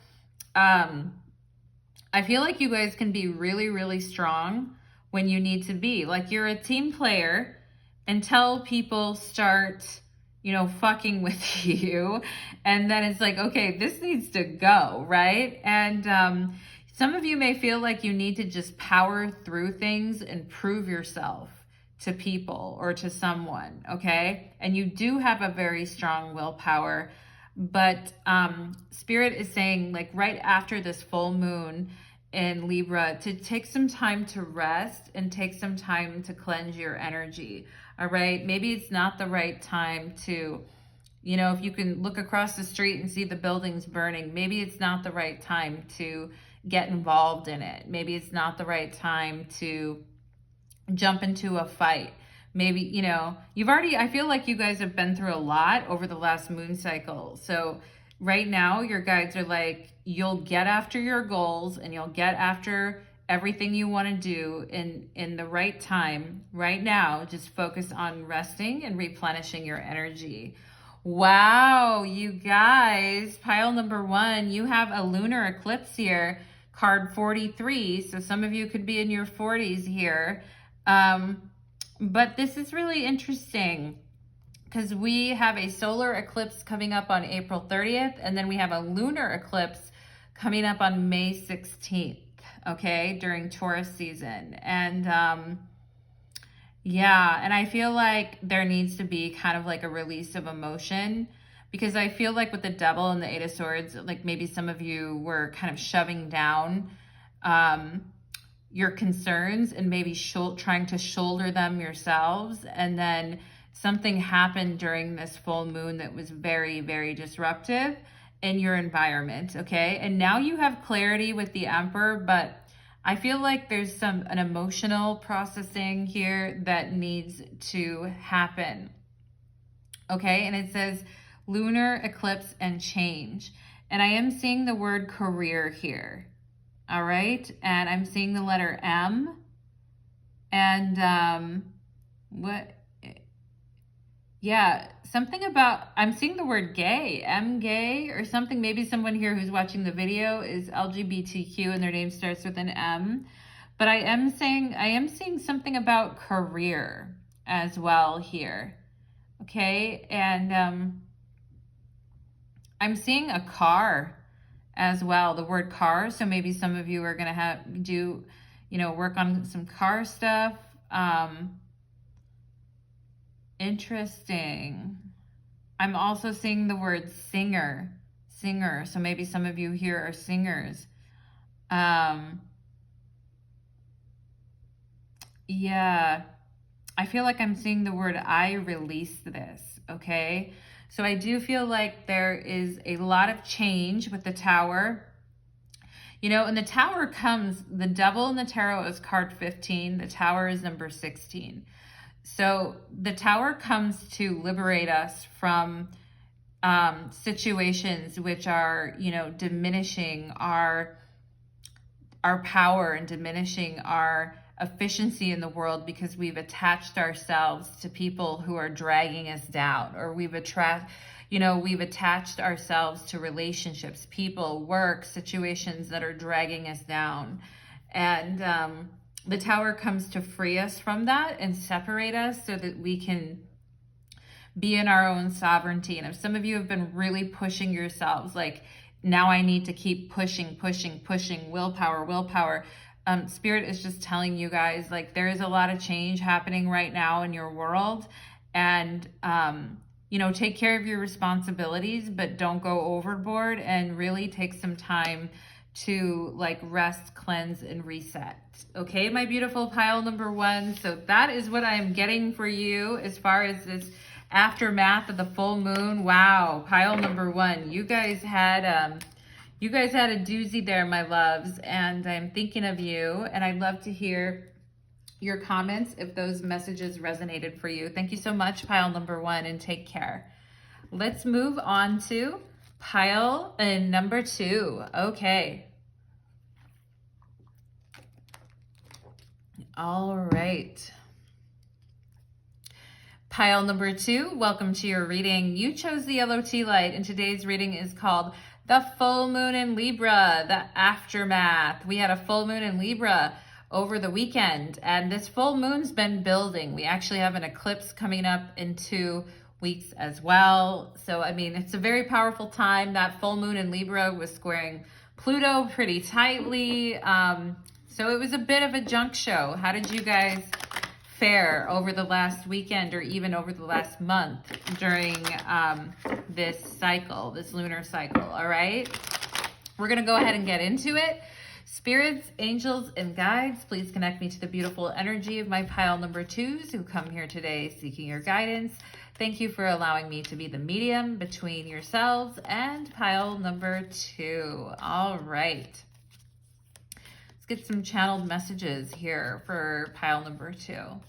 I feel like you guys can be really, really strong when you need to be. Like, you're a team player until people start, you know, fucking with you. And then it's like, okay, this needs to go, right? And some of you may feel like you need to just power through things and prove yourself to people or to someone, okay? And you do have a very strong willpower, but Spirit is saying, like, right after this full moon in Libra, to take some time to rest and take some time to cleanse your energy. All right, maybe it's not the right time to, you know, if you can look across the street and see the buildings burning, maybe it's not the right time to get involved in it. Maybe it's not the right time to jump into a fight. Maybe, you know, I feel like you guys have been through a lot over the last moon cycle. So right now, your guides are like, you'll get after your goals and you'll get after everything you want to do in the right time. Right now, just focus on resting and replenishing your energy. Wow, you guys, pile number 1, you have a lunar eclipse here, card 43. So some of you could be in your 40s here. But this is really interesting because we have a solar eclipse coming up on April 30th, and then we have a lunar eclipse coming up on May 16th. Okay, during Taurus season. And yeah, and I feel like there needs to be kind of like a release of emotion, because I feel like with the Devil and the Eight of Swords, like maybe some of you were kind of shoving down your concerns and maybe trying to shoulder them yourselves. And then something happened during this full moon that was very, very disruptive in your environment, okay? And now you have clarity with the Emperor, but I feel like there's an emotional processing here that needs to happen, okay? And it says lunar eclipse and change. And I am seeing the word career here, all right? And I'm seeing the letter M. And yeah, something about, I'm seeing the word gay, gay or something. Maybe someone here who's watching the video is LGBTQ and their name starts with an M. But I am seeing something about career as well here. Okay, and I'm seeing a car as well, the word car. So maybe some of you are going to work on some car stuff. Interesting. I'm also seeing the word singer. So maybe some of you here are singers. Yeah, I feel like I'm seeing the word I release this, okay? So I do feel like there is a lot of change with the Tower. You know, and the Tower comes, the Devil in the Tarot is card 15. The Tower is number 16. So the Tower comes to liberate us from situations which are, you know, diminishing our power and diminishing our efficiency in the world, because we've attached ourselves to people who are dragging us down, or we've attached ourselves to relationships, people, work, situations that are dragging us down. And the Tower comes to free us from that and separate us so that we can be in our own sovereignty. And if some of you have been really pushing yourselves, like, now I need to keep pushing, willpower. Spirit is just telling you guys, like, there is a lot of change happening right now in your world. And, you know, take care of your responsibilities, but don't go overboard, and really take some time to, like, rest, cleanse, and reset. Okay, my beautiful pile number one. So that is what I am getting for you as far as this aftermath of the full moon. Wow, pile number one. You guys had a doozy there, my loves, and I'm thinking of you, and I'd love to hear your comments if those messages resonated for you. Thank you so much, pile number one, and take care. Let's move on to pile number two. Okay. All right. Pile number two, welcome to your reading. You chose the yellow tea light, and today's reading is called The Full Moon in Libra, the Aftermath. We had a full moon in Libra over the weekend, and this full moon's been building. We actually have an eclipse coming up in 2 weeks as well. So, I mean, it's a very powerful time. That full moon in Libra was squaring Pluto pretty tightly. So it was a bit of a junk show. How did you guys fare over the last weekend, or even over the last month during this cycle, this lunar cycle? All right, we're gonna go ahead and get into it. Spirits, angels, and guides, please connect me to the beautiful energy of my pile number twos who come here today seeking your guidance. Thank you for allowing me to be the medium between yourselves and pile number two. All right, let's get some channeled messages here for pile number two.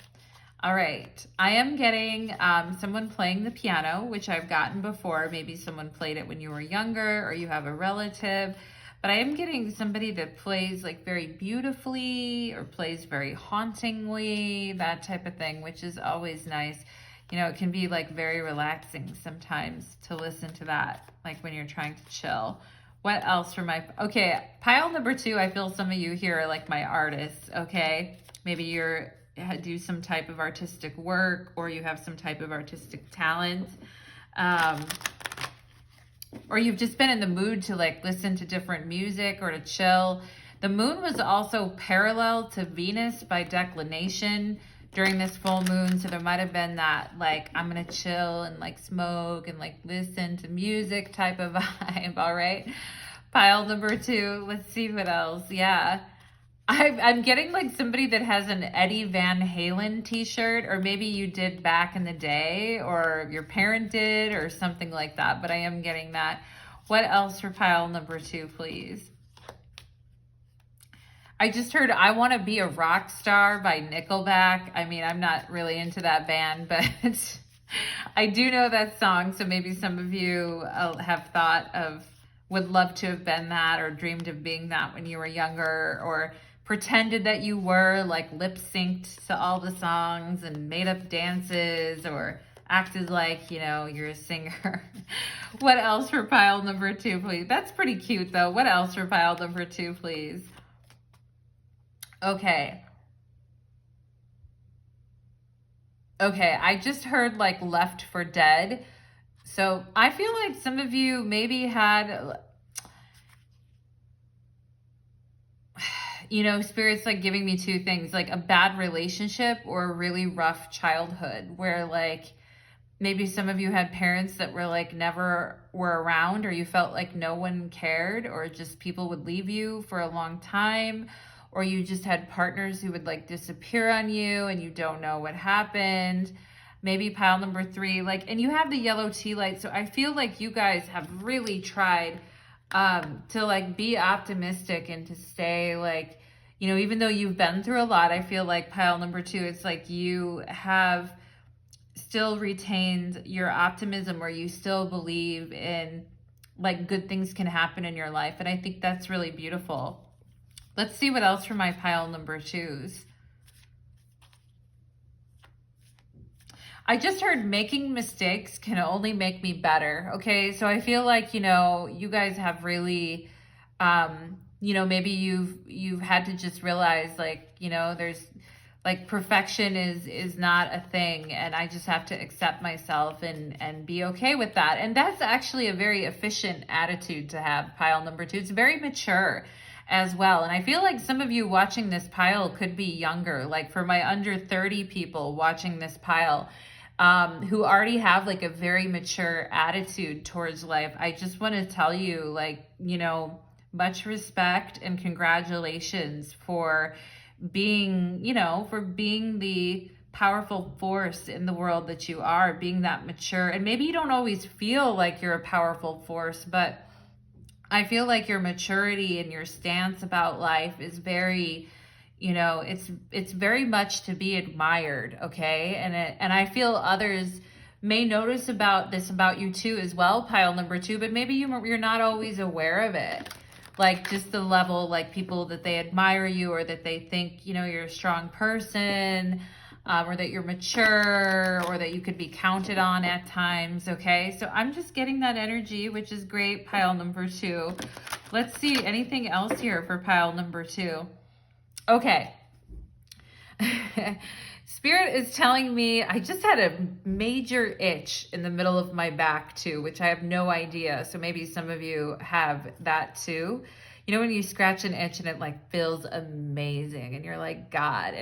All right, I am getting someone playing the piano, which I've gotten before. Maybe someone played it when you were younger, or you have a relative. But I am getting somebody that plays, like, very beautifully, or plays very hauntingly, that type of thing, which is always nice. You know, it can be, like, very relaxing sometimes to listen to that, like when you're trying to chill. What else for my, okay, pile number two, I feel some of you here are like my artists, okay? Maybe you're do some type of artistic work, or you have some type of artistic talent. Or you've just been in the mood to, like, listen to different music or to chill. The moon was also parallel to Venus by declination during this full moon. So there might have been that, like, I'm going to chill and, like, smoke and, like, listen to music type of vibe. All right. Pile number two. Let's see what else. Yeah. I'm getting, like, somebody that has an Eddie Van Halen t-shirt, or maybe you did back in the day, or your parent did, or something like that, but I am getting that. What else for pile number two, please? I just heard I Want to Be a Rock Star by Nickelback. I mean, I'm not really into that band, but I do know that song, so maybe some of you have thought of, would love to have been that, or dreamed of being that when you were younger, or pretended that you were, like, lip synced to all the songs and made up dances, or acted like, you know, you're a singer. What else for pile number two, please? That's pretty cute, though. What else for pile number two, please? Okay. Okay, I just heard, like, Left for Dead. So I feel like some of you maybe had, you know, Spirit's, like, giving me two things, like a bad relationship or a really rough childhood, where, like, maybe some of you had parents that were, like, never were around, or you felt like no one cared, or just people would leave you for a long time, or you just had partners who would, like, disappear on you and you don't know what happened. Maybe pile number three, like, and you have the yellow tea light. So I feel like you guys have really tried to, like, be optimistic and to stay, like, you know, even though you've been through a lot, I feel like pile number two, it's like you have still retained your optimism, or you still believe in like good things can happen in your life. And I think that's really beautiful. Let's see what else for my pile number 2s. I just heard making mistakes can only make me better. Okay. So I feel like, you know, you guys have really, you know, maybe you've had to just realize, like, you know, there's like perfection is not a thing, and I just have to accept myself and be okay with that. And that's actually a very efficient attitude to have, pile number 2. It's very mature as well. And I feel like some of you watching this pile could be younger. Like for my under 30 people watching this pile, who already have like a very mature attitude towards life, I just want to tell you, like, you know, much respect and congratulations for being, you know, for being the powerful force in the world that you are, being that mature. And maybe you don't always feel like you're a powerful force, but I feel like your maturity and your stance about life is very, you know, it's very much to be admired. Okay. And I feel others may notice about this about you too as well, pile number 2, but maybe you're not always aware of it. Like just the level, like people that they admire you, or that they think, you know, you're a strong person, or that you're mature, or that you could be counted on at times. Okay. So I'm just getting that energy, which is great. Pile number 2. Let's see anything else here for pile number 2. Okay. Spirit is telling me I just had a major itch in the middle of my back too, which I have no idea. So maybe some of you have that too. You know, when you scratch an itch and it like feels amazing and you're like, God.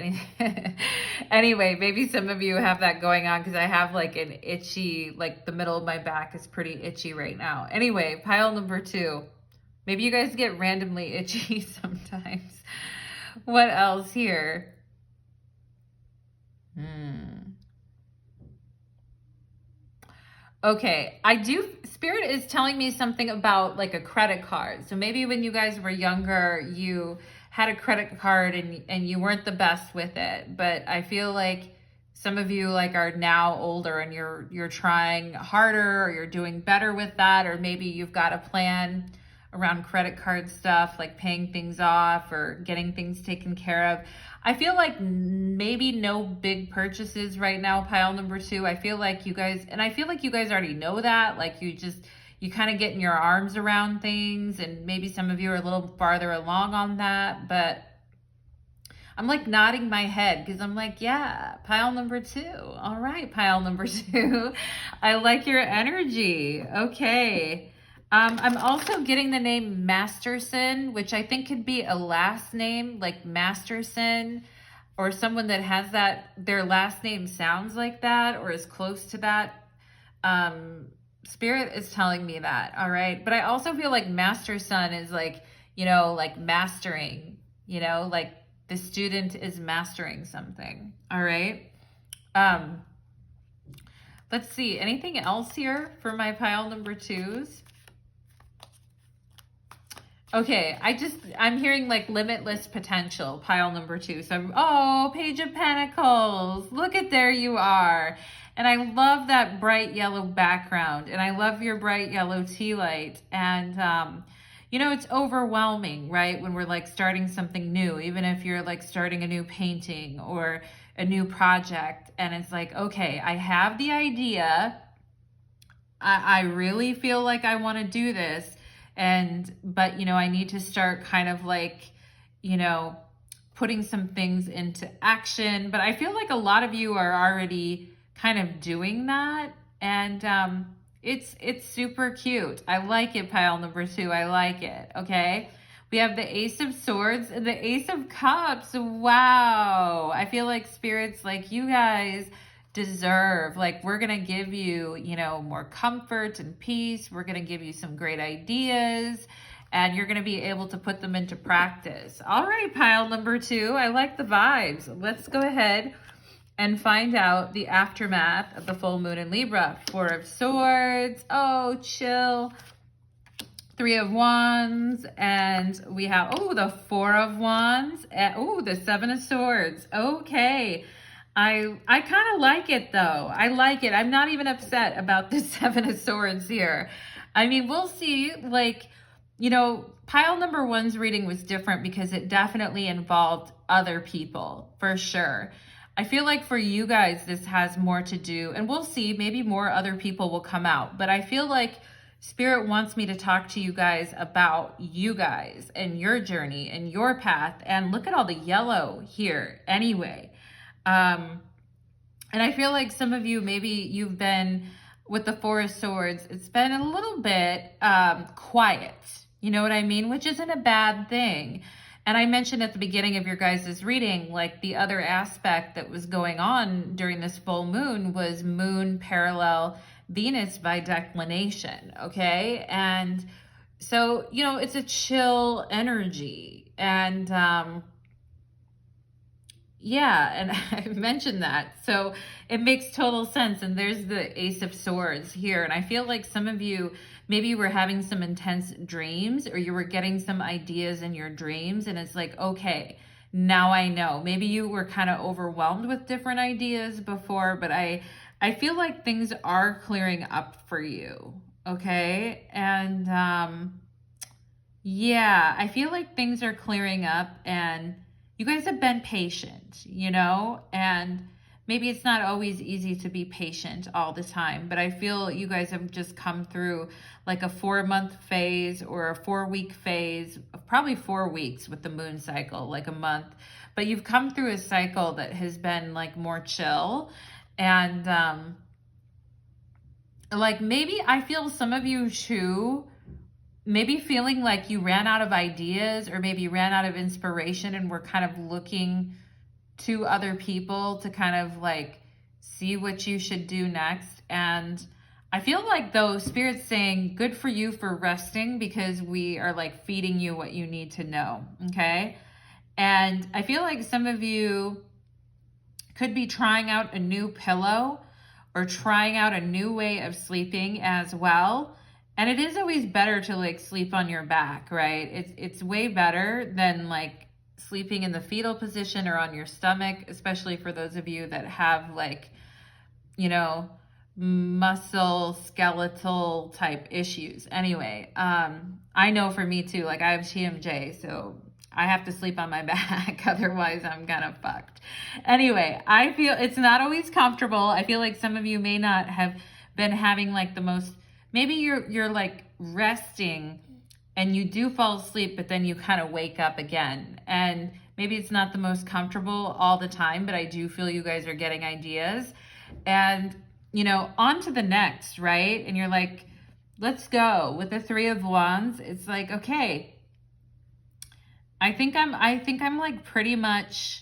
Anyway, maybe some of you have that going on, because I have like an itchy, like the middle of my back is pretty itchy right now. Anyway, pile number 2. Maybe you guys get randomly itchy sometimes. What else here? Okay, Spirit is telling me something about like a credit card. So maybe when you guys were younger, you had a credit card and you weren't the best with it. But I feel like some of you like are now older and you're trying harder, or you're doing better with that, or maybe you've got a plan around credit card stuff, like paying things off or getting things taken care of. I feel like maybe no big purchases right now, pile number 2. I feel like you guys already know that. Like you kind of getting your arms around things, and maybe some of you are a little farther along on that, but I'm like nodding my head because I'm like, yeah, pile number 2. All right, pile number 2. I like your energy. Okay. I'm also getting the name Masterson, which I think could be a last name, like Masterson, or someone that has that, their last name sounds like that or is close to that. Spirit is telling me that. All right. But I also feel like Masterson is like, you know, like mastering, you know, like the student is mastering something. All right. Let's see. Anything else here for my pile number 2s? Okay, I'm hearing like limitless potential, pile number 2. So, oh, Page of Pentacles. Look at, there you are. And I love that bright yellow background. And I love your bright yellow tea light. And, you know, it's overwhelming, right? When we're like starting something new, even if you're like starting a new painting or a new project. And it's like, okay, I have the idea. I really feel like I want to do this. But, you know, I need to start kind of like, you know, putting some things into action. But I feel like a lot of you are already kind of doing that. And it's super cute. I like it, pile number 2. I like it. Okay. We have the Ace of Swords and the Ace of Cups. Wow. I feel like Spirit's like, you guys deserve, like, we're gonna give you, you know, more comfort and peace. We're gonna give you some great ideas, and you're gonna be able to put them into practice. All right, pile number 2. I like the vibes. Let's go ahead and find out the aftermath of the full moon in Libra. 4 of Swords. Oh, chill. 3 of Wands, and we have, oh, the 4 of Wands, and oh, the 7 of Swords. Okay. I kind of like it though. I like it. I'm not even upset about the Seven of Swords here. I mean, we'll see. Like, you know, pile number one's reading was different because it definitely involved other people, for sure. I feel like for you guys, this has more to do, and we'll see, maybe more other people will come out. But I feel like Spirit wants me to talk to you guys about you guys and your journey and your path. And look at all the yellow here anyway. And I feel like some of you, maybe you've been with the Four of Swords, it's been a little bit quiet, you know what I mean? Which isn't a bad thing. And I mentioned at the beginning of your guys' reading, like the other aspect that was going on during this full moon was moon parallel Venus by declination, okay? And so, you know, it's a chill energy. And yeah, and I mentioned that. So it makes total sense. And there's the Ace of Swords here. And I feel like some of you, maybe you were having some intense dreams, or you were getting some ideas in your dreams. And it's like, okay, now I know. Maybe you were kind of overwhelmed with different ideas before, but I feel like things are clearing up for you. Okay. And yeah, I feel like things are clearing up, and you guys have been patient, you know, and maybe it's not always easy to be patient all the time, but I feel you guys have just come through like a 4-month phase or a 4-week phase, probably 4 weeks with the moon cycle, like a month, but you've come through a cycle that has been like more chill. And like maybe I feel some of you too, maybe feeling like you ran out of ideas, or maybe ran out of inspiration, and were kind of looking to other people to kind of like see what you should do next. And I feel like though Spirit's saying good for you for resting, because we are like feeding you what you need to know. Okay. And I feel like some of you could be trying out a new pillow, or trying out a new way of sleeping as well. And it is always better to like sleep on your back, right? It's way better than like sleeping in the fetal position or on your stomach, especially for those of you that have like, you know, muscle skeletal type issues. Anyway, I know for me too, like I have TMJ, so I have to sleep on my back, otherwise I'm kind of fucked. Anyway, I feel it's not always comfortable. I feel like some of you may not have been having like the most, maybe you're like resting and you do fall asleep, but then you kind of wake up again. And maybe it's not the most comfortable all the time, but I do feel you guys are getting ideas. And, you know, on to the next, right? And you're like, let's go. With the Three of Wands, it's like, okay, I think I'm like pretty much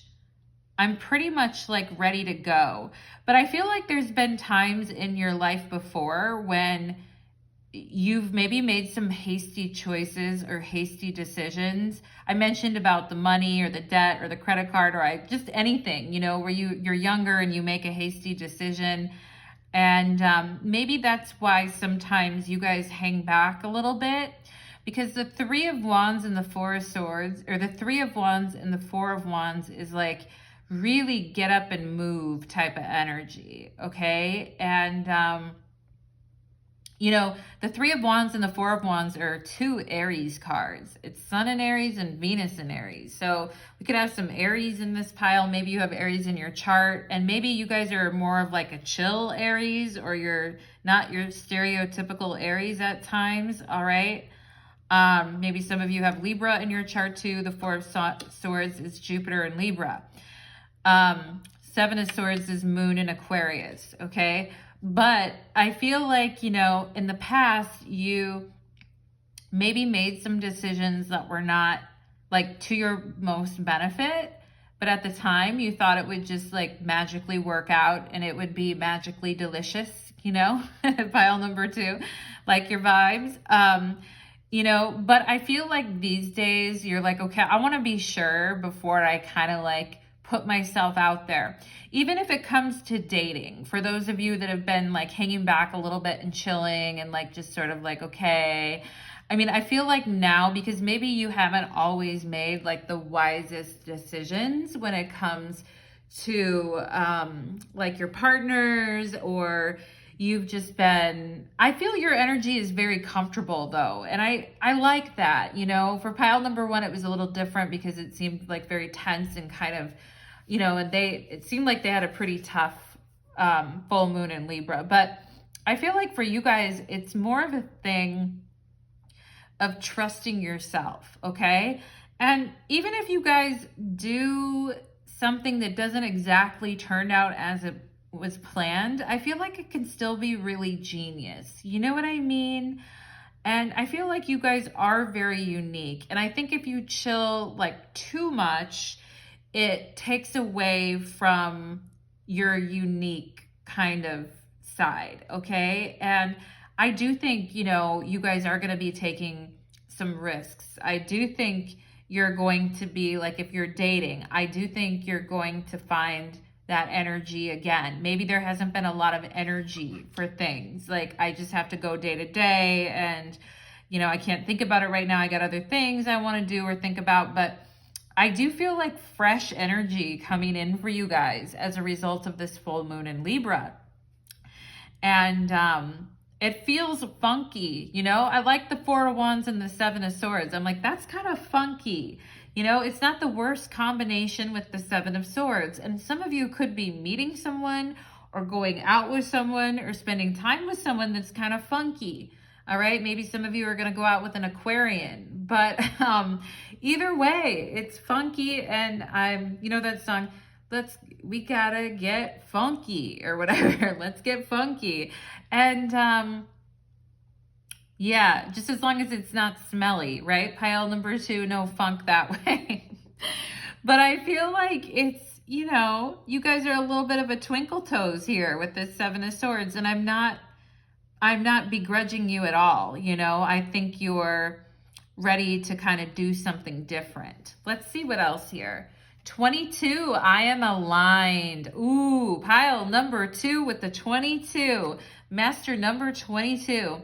like ready to go. But I feel like there's been times in your life before when you've maybe made some hasty choices or hasty decisions. I mentioned about the money or the debt or the credit card, or just anything, you know, where you're younger and you make a hasty decision. And maybe that's why sometimes you guys hang back a little bit, because the Three of Wands and the Four of Swords, or the Three of Wands and the Four of Wands, is like really get up and move type of energy. Okay. And, you know, the Three of Wands and the Four of Wands are two Aries cards. It's Sun in Aries and Venus in Aries. So we could have some Aries in this pile. Maybe you have Aries in your chart, and maybe you guys are more of like a chill Aries, or you're not your stereotypical Aries at times. All right. Maybe some of you have Libra in your chart too. The Four of Swords is Jupiter and Libra. Seven of Swords is Moon in Aquarius. Okay. But I feel like, you know, in the past, you maybe made some decisions that were not like to your most benefit, but at the time you thought it would just like magically work out and it would be magically delicious, you know, pile number 2, like your vibes. You know, but I feel like these days you're like, okay, I want to be sure before I kind of like put myself out there. Even if it comes to dating, for those of you that have been like hanging back a little bit and chilling and like just sort of like, okay. I mean, I feel like now, because maybe you haven't always made like the wisest decisions when it comes to like your partners, or you've just been, I feel your energy is very comfortable though. And I like that, you know. For pile number one, it was a little different because it seemed like very tense and kind of, you know, and it seemed like they had a pretty tough full moon in Libra. But I feel like for you guys, it's more of a thing of trusting yourself, okay? And even if you guys do something that doesn't exactly turn out as it was planned, I feel like it can still be really genius. You know what I mean? And I feel like you guys are very unique. And I think if you chill like too much, it takes away from your unique kind of side, okay? And I do think, you know, you guys are going to be taking some risks. I do think you're going to be, like, if you're dating, I do think you're going to find that energy again. Maybe there hasn't been a lot of energy for things. Like, I just have to go day to day and, you know, I can't think about it right now. I got other things I want to do or think about, but I do feel like fresh energy coming in for you guys as a result of this full moon in Libra. And it feels funky, you know. I like the Four of Wands and the Seven of Swords. I'm like, that's kind of funky. You know, it's not the worst combination with the Seven of Swords. And some of you could be meeting someone or going out with someone or spending time with someone that's kind of funky. All right, maybe some of you are going to go out with an Aquarian, but either way, it's funky. And you know that song, we gotta get funky or whatever. Let's get funky. And yeah, just as long as it's not smelly, right? Pile number two, no funk that way. But I feel like it's, you know, you guys are a little bit of a twinkle toes here with this Seven of Swords, and I'm not begrudging you at all. You know, I think you're ready to kind of do something different. Let's see what else here. 22, I am aligned. Ooh, pile number two with the 22. Master number 22.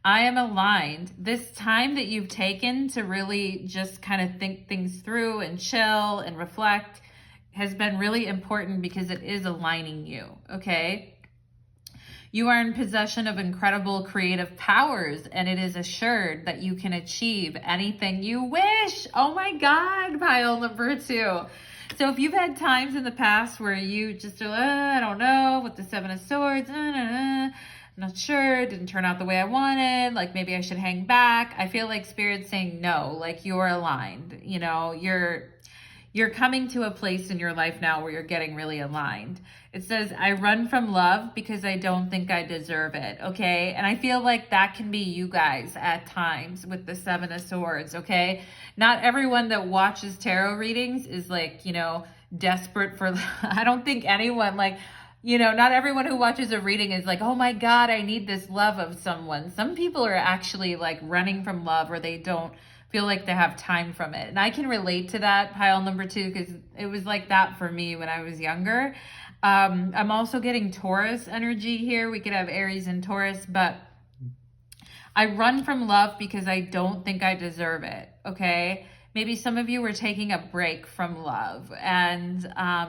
I am aligned. This time that you've taken to really just kind of think things through and chill and reflect has been really important because it is aligning you, okay? You are in possession of incredible creative powers, and it is assured that you can achieve anything you wish. Oh my God, pile number two. So if you've had times in the past where you just are, I don't know, with the Seven of Swords, I'm not sure, it didn't turn out the way I wanted, like maybe I should hang back. I feel like Spirit's saying no, like you're aligned. You know, you're coming to a place in your life now where you're getting really aligned. It says, I run from love because I don't think I deserve it, okay? And I feel like that can be you guys at times with the Seven of Swords, okay? Not everyone that watches tarot readings is like, you know, desperate for, I don't think anyone, like, you know, not everyone who watches a reading is like, oh my God, I need this love of someone. Some people are actually like running from love, or they don't feel like they have time from it. And I can relate to that, pile number two, because it was like that for me when I was younger. I'm also getting Taurus energy here. We could have Aries and Taurus, but I run from love because I don't think I deserve it, okay? Maybe some of you were taking a break from love and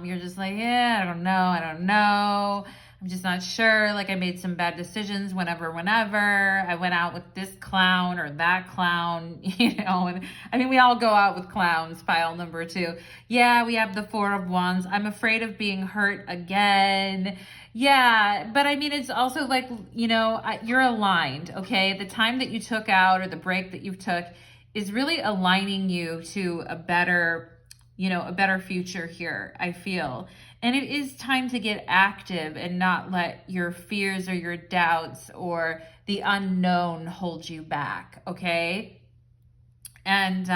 you're just like, yeah, I don't know. I'm just not sure. Like, I made some bad decisions whenever. I went out with this clown or that clown, you know, and I mean, we all go out with clowns, pile number two. Yeah, we have the Four of Wands. I'm afraid of being hurt again. Yeah, but I mean, it's also like, you know, you're aligned, okay? The time that you took out or the break that you took is really aligning you to a better, you know, a better future here, I feel. And it is time to get active and not let your fears or your doubts or the unknown hold you back, okay? And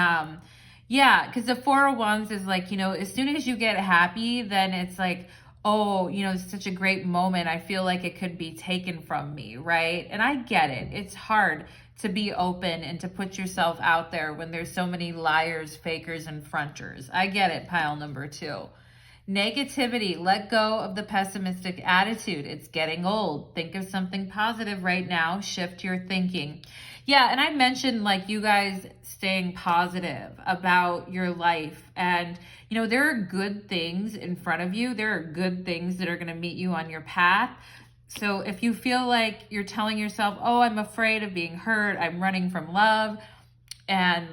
yeah, because the Four of Wands is like, you know, as soon as you get happy, then it's like, oh, you know, it's such a great moment. I feel like it could be taken from me, right? And I get it. It's hard to be open and to put yourself out there when there's so many liars, fakers, and fronters. I get it, pile number two. Negativity, let go of the pessimistic attitude. It's getting old. Think of something positive right now. Shift your thinking. Yeah, and I mentioned like you guys staying positive about your life. And, you know, there are good things in front of you. There are good things that are going to meet you on your path. So if you feel like you're telling yourself, oh, I'm afraid of being hurt, I'm running from love, and,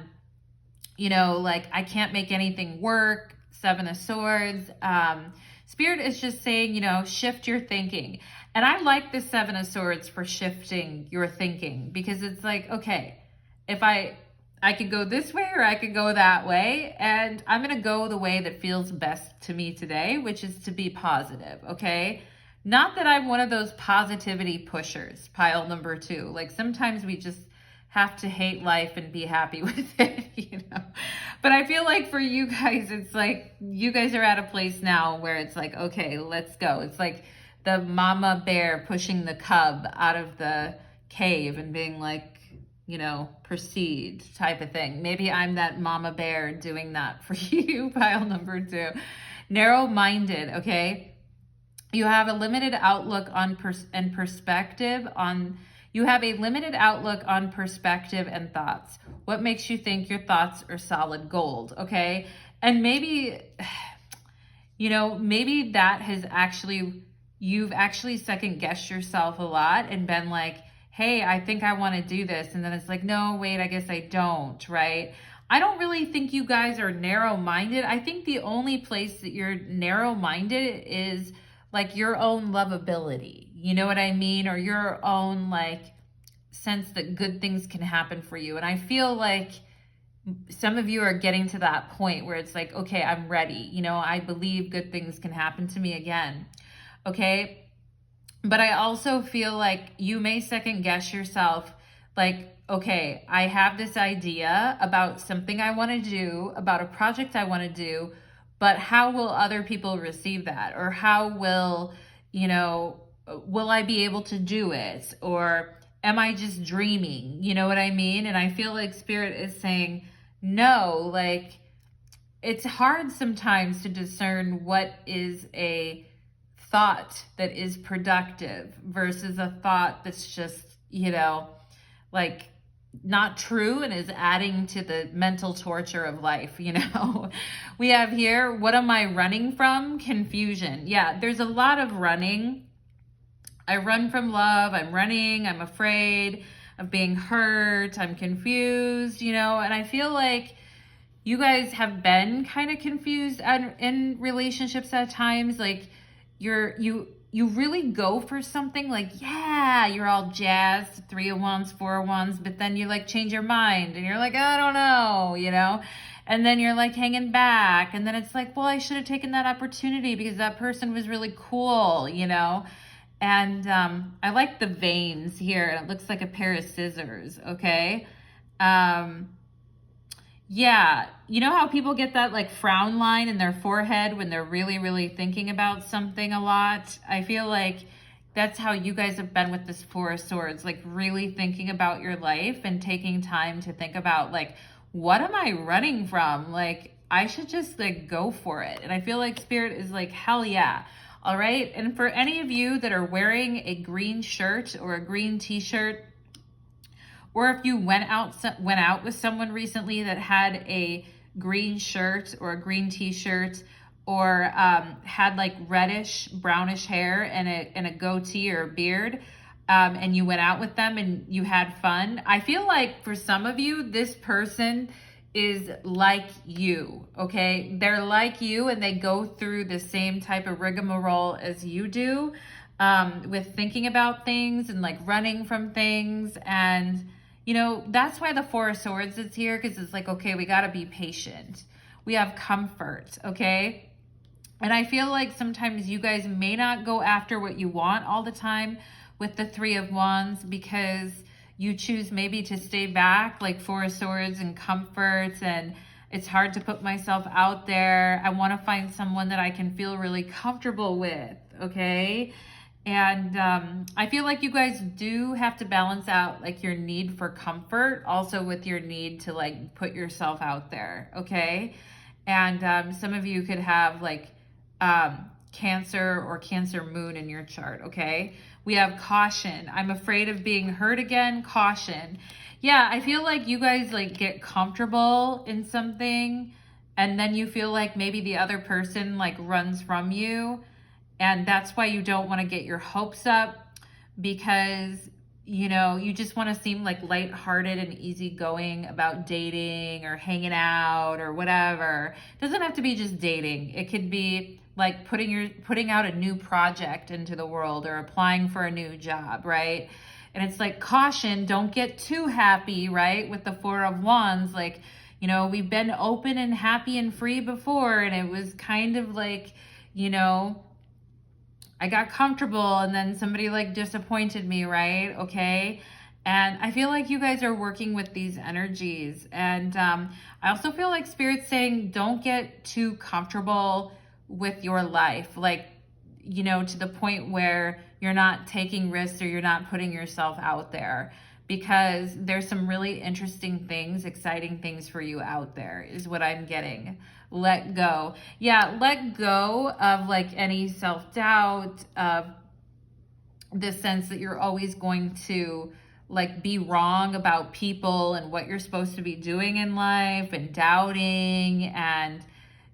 you know, like I can't make anything work, Seven of Swords, Spirit is just saying, you know, shift your thinking. And I like the Seven of Swords for shifting your thinking, because it's like, okay, if I could go this way or I could go that way, and I'm going to go the way that feels best to me today, which is to be positive, okay? Not that I'm one of those positivity pushers, pile number 2. Like sometimes we just have to hate life and be happy with it, you know? But I feel like for you guys, it's like you guys are at a place now where it's like, okay, let's go. It's like the mama bear pushing the cub out of the cave and being like, you know, proceed type of thing. Maybe I'm that mama bear doing that for you, pile number 2. Narrow-minded, okay? You have a limited outlook on perspective on. You have a limited outlook on perspective and thoughts. What makes you think your thoughts are solid gold? Okay, and maybe, you know, maybe that has actually, you've actually second guessed yourself a lot and been like, hey, I think I want to do this, and then it's like, no, wait, I guess I don't, right? I don't really think you guys are narrow-minded. I think the only place that you're narrow-minded is like your own lovability, you know what I mean? Or your own like sense that good things can happen for you. And I feel like some of you are getting to that point where it's like, okay, I'm ready. You know, I believe good things can happen to me again. Okay. But I also feel like you may second guess yourself, like, okay, I have this idea about something I want to do, about a project I want to do, but how will other people receive that? Or how will, you know, will I be able to do it? Or am I just dreaming? You know what I mean? And I feel like Spirit is saying, no, like it's hard sometimes to discern what is a thought that is productive versus a thought that's just, you know, like not true and is adding to the mental torture of life, you know. We have here, what am I running from? Confusion. Yeah, there's a lot of running. I run from love. I'm running. I'm afraid of being hurt. I'm confused, you know, and I feel like you guys have been kind of confused in relationships at times. Like you really go for something like, yeah, you're all jazzed, 3 of Wands, 4 of Wands, but then you like change your mind and you're like, I don't know, you know, and then you're like hanging back. And then it's like, well, I should have taken that opportunity because that person was really cool, you know? And I like the veins here. It looks like a pair of scissors, okay? Yeah, you know how people get that like frown line in their forehead when they're really, really thinking about something a lot? I feel like that's how you guys have been with this 4 of Swords, like really thinking about your life and taking time to think about like, what am I running from? Like, I should just like go for it. And I feel like Spirit is like, hell yeah. All right. And for any of you that are wearing a green shirt or a green t-shirt, or if you went out with someone recently that had a green shirt or a green t-shirt, or had like reddish, brownish hair and a goatee or a beard, and you went out with them and you had fun, I feel like for some of you, this person is like you, okay? They're like you and they go through the same type of rigmarole as you do, with thinking about things and like running from things. And you know, that's why the 4 of Swords is here, because it's like, okay, we got to be patient. We have comfort, okay? And I feel like sometimes you guys may not go after what you want all the time with the 3 of Wands, because you choose maybe to stay back, like 4 of Swords and comfort, and it's hard to put myself out there. I want to find someone that I can feel really comfortable with, okay? And I feel like you guys do have to balance out like your need for comfort also with your need to like put yourself out there, okay? And some of you could have like Cancer or Cancer moon in your chart, okay? We have caution. I'm afraid of being hurt again. Caution. Yeah, I feel like you guys like get comfortable in something and then you feel like maybe the other person like runs from you, and that's why you don't want to get your hopes up, because you know, you just want to seem like lighthearted and easygoing about dating or hanging out or whatever. It doesn't have to be just dating. It could be like putting out a new project into the world or applying for a new job, right? And it's like, caution, don't get too happy, right? With the Four of Wands, like, you know, we've been open and happy and free before, and it was kind of like, you know, I got comfortable and then somebody like disappointed me, right? Okay. And I feel like you guys are working with these energies. And I also feel like Spirit's saying don't get too comfortable with your life. Like, you know, to the point where you're not taking risks or you're not putting yourself out there, because there's some really interesting things, exciting things for you out there is what I'm getting. Let go. Yeah, let go of like any self-doubt, of the sense that you're always going to like be wrong about people and what you're supposed to be doing in life, and doubting, and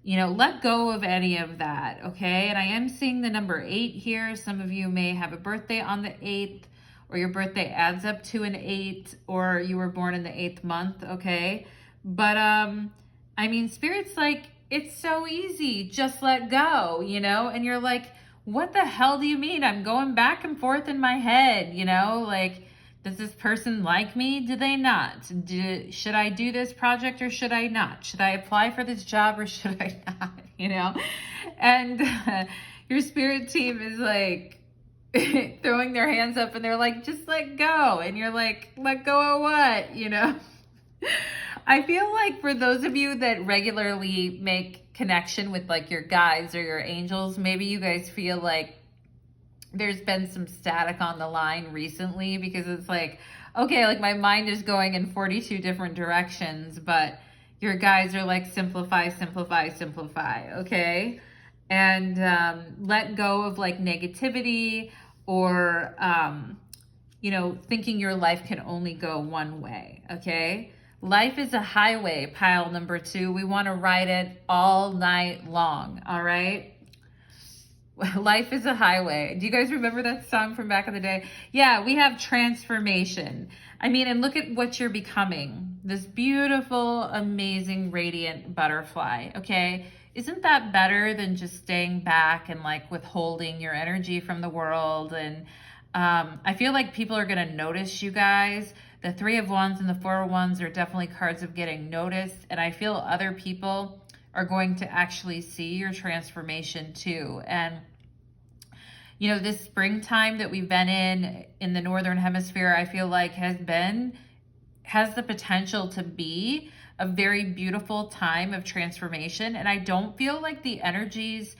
you know, let go of any of that, okay? And I am seeing the number 8 here. Some of you may have a birthday on the 8th, or your birthday adds up to an 8, or you were born in the 8th month, okay? But I mean, Spirit's like, it's so easy, just let go, you know? And you're like, what the hell do you mean? I'm going back and forth in my head, you know? Like, does this person like me? Do they not? Should I do this project or should I not? Should I apply for this job or should I not? You know? And your spirit team is like throwing their hands up and they're like, just let go. And you're like, let go of what? You know? I feel like for those of you that regularly make connection with like your guides or your angels, maybe you guys feel like there's been some static on the line recently, because it's like, okay, like my mind is going in 42 different directions, but your guides are like, simplify, simplify, simplify, okay? And let go of like negativity, or, you know, thinking your life can only go one way, okay? Life is a highway, pile number 2. We want to ride it all night long, all right? Life is a highway. Do you guys remember that song from back in the day? Yeah, we have transformation. I mean, and look at what you're becoming. This beautiful, amazing, radiant butterfly, okay? Isn't that better than just staying back and like withholding your energy from the world? And I feel like people are going to notice you guys. The 3 of Wands and the 4 of Wands are definitely cards of getting noticed. And I feel other people are going to actually see your transformation too. And you know, this springtime that we've been in the Northern Hemisphere, I feel like has the potential to be a very beautiful time of transformation. And I don't feel like the energies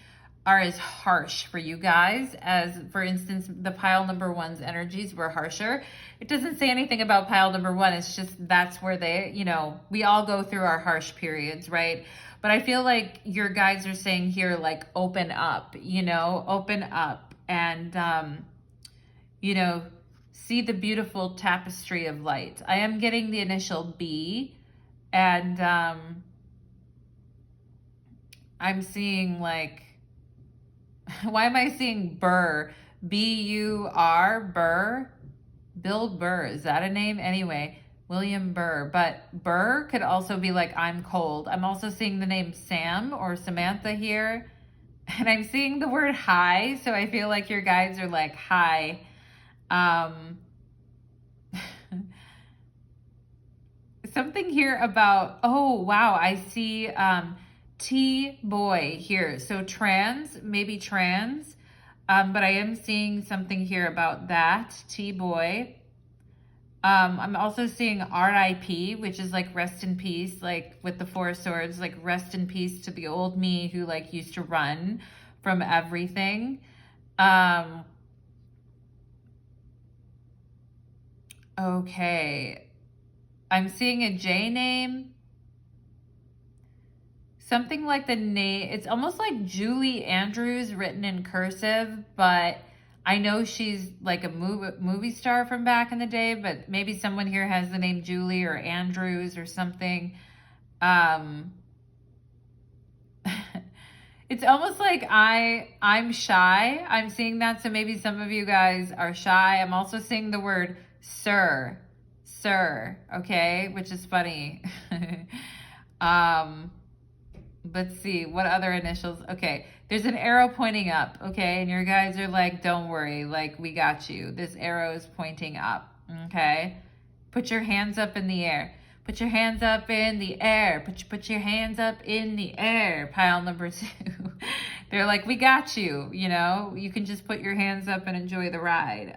are as harsh for you guys as, for instance, the pile number 1's energies were harsher. It doesn't say anything about pile number 1. It's just that's where they, you know, we all go through our harsh periods, right? But I feel like your guides are saying here, like, open up, you know, open up and, you know, see the beautiful tapestry of light. I am getting the initial B, and I'm seeing like, why am I seeing Burr? B-U-R, Burr? Bill Burr, is that a name? Anyway, William Burr. But Burr could also be like, I'm cold. I'm also seeing the name Sam or Samantha here. And I'm seeing the word hi, so I feel like your guides are like, hi. Something here about, oh, wow, I see T-boy here. So trans, maybe trans, but I am seeing something here about that, T-boy. I'm also seeing RIP, which is like rest in peace, like with the 4 of Swords, like rest in peace to the old me who like used to run from everything. Okay. I'm seeing a J name. something like the name, it's almost like Julie Andrews written in cursive, but I know she's like a movie star from back in the day, but maybe someone here has the name Julie or Andrews or something. It's almost like I'm shy. I'm seeing that, so maybe some of you guys are shy. I'm also seeing the word sir, okay, which is funny. Let's see, what other initials? Okay, there's an arrow pointing up, okay, and your guys are like, don't worry, like, we got you. This arrow is pointing up, okay? Put your hands up in the air. Put your hands up in the air. Put your hands up in the air. Pile number 2. They're like, we got you, you know? You can just put your hands up and enjoy the ride.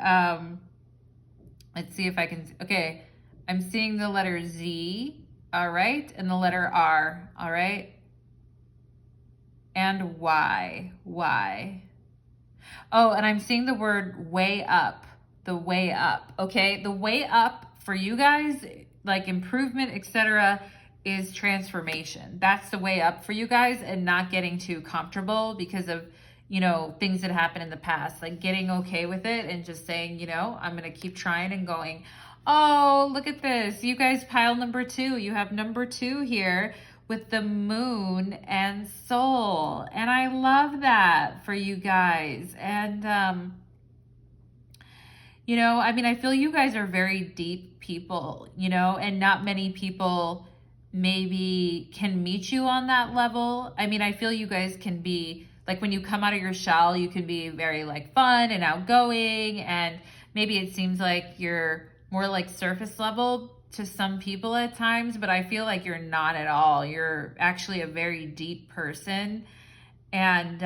Let's see if I can, okay. I'm seeing the letter Z, all right? And the letter R, all right? And Y. Oh, and I'm seeing the word way up, the way up, okay? The way up for you guys, like improvement, etc., is transformation. That's the way up for you guys, and not getting too comfortable because of, you know, things that happened in the past, like getting okay with it and just saying, you know, I'm going to keep trying and going. Oh, look at this. You guys, pile number 2. You have number 2 here with the moon and soul. And I love that for you guys. And, you know, I mean, I feel you guys are very deep people, you know, and not many people maybe can meet you on that level. I mean, I feel you guys can be, like, when you come out of your shell, you can be very, like, fun and outgoing, and maybe it seems like you're more like surface level to some people at times, but I feel like you're not at all. You're actually a very deep person. And,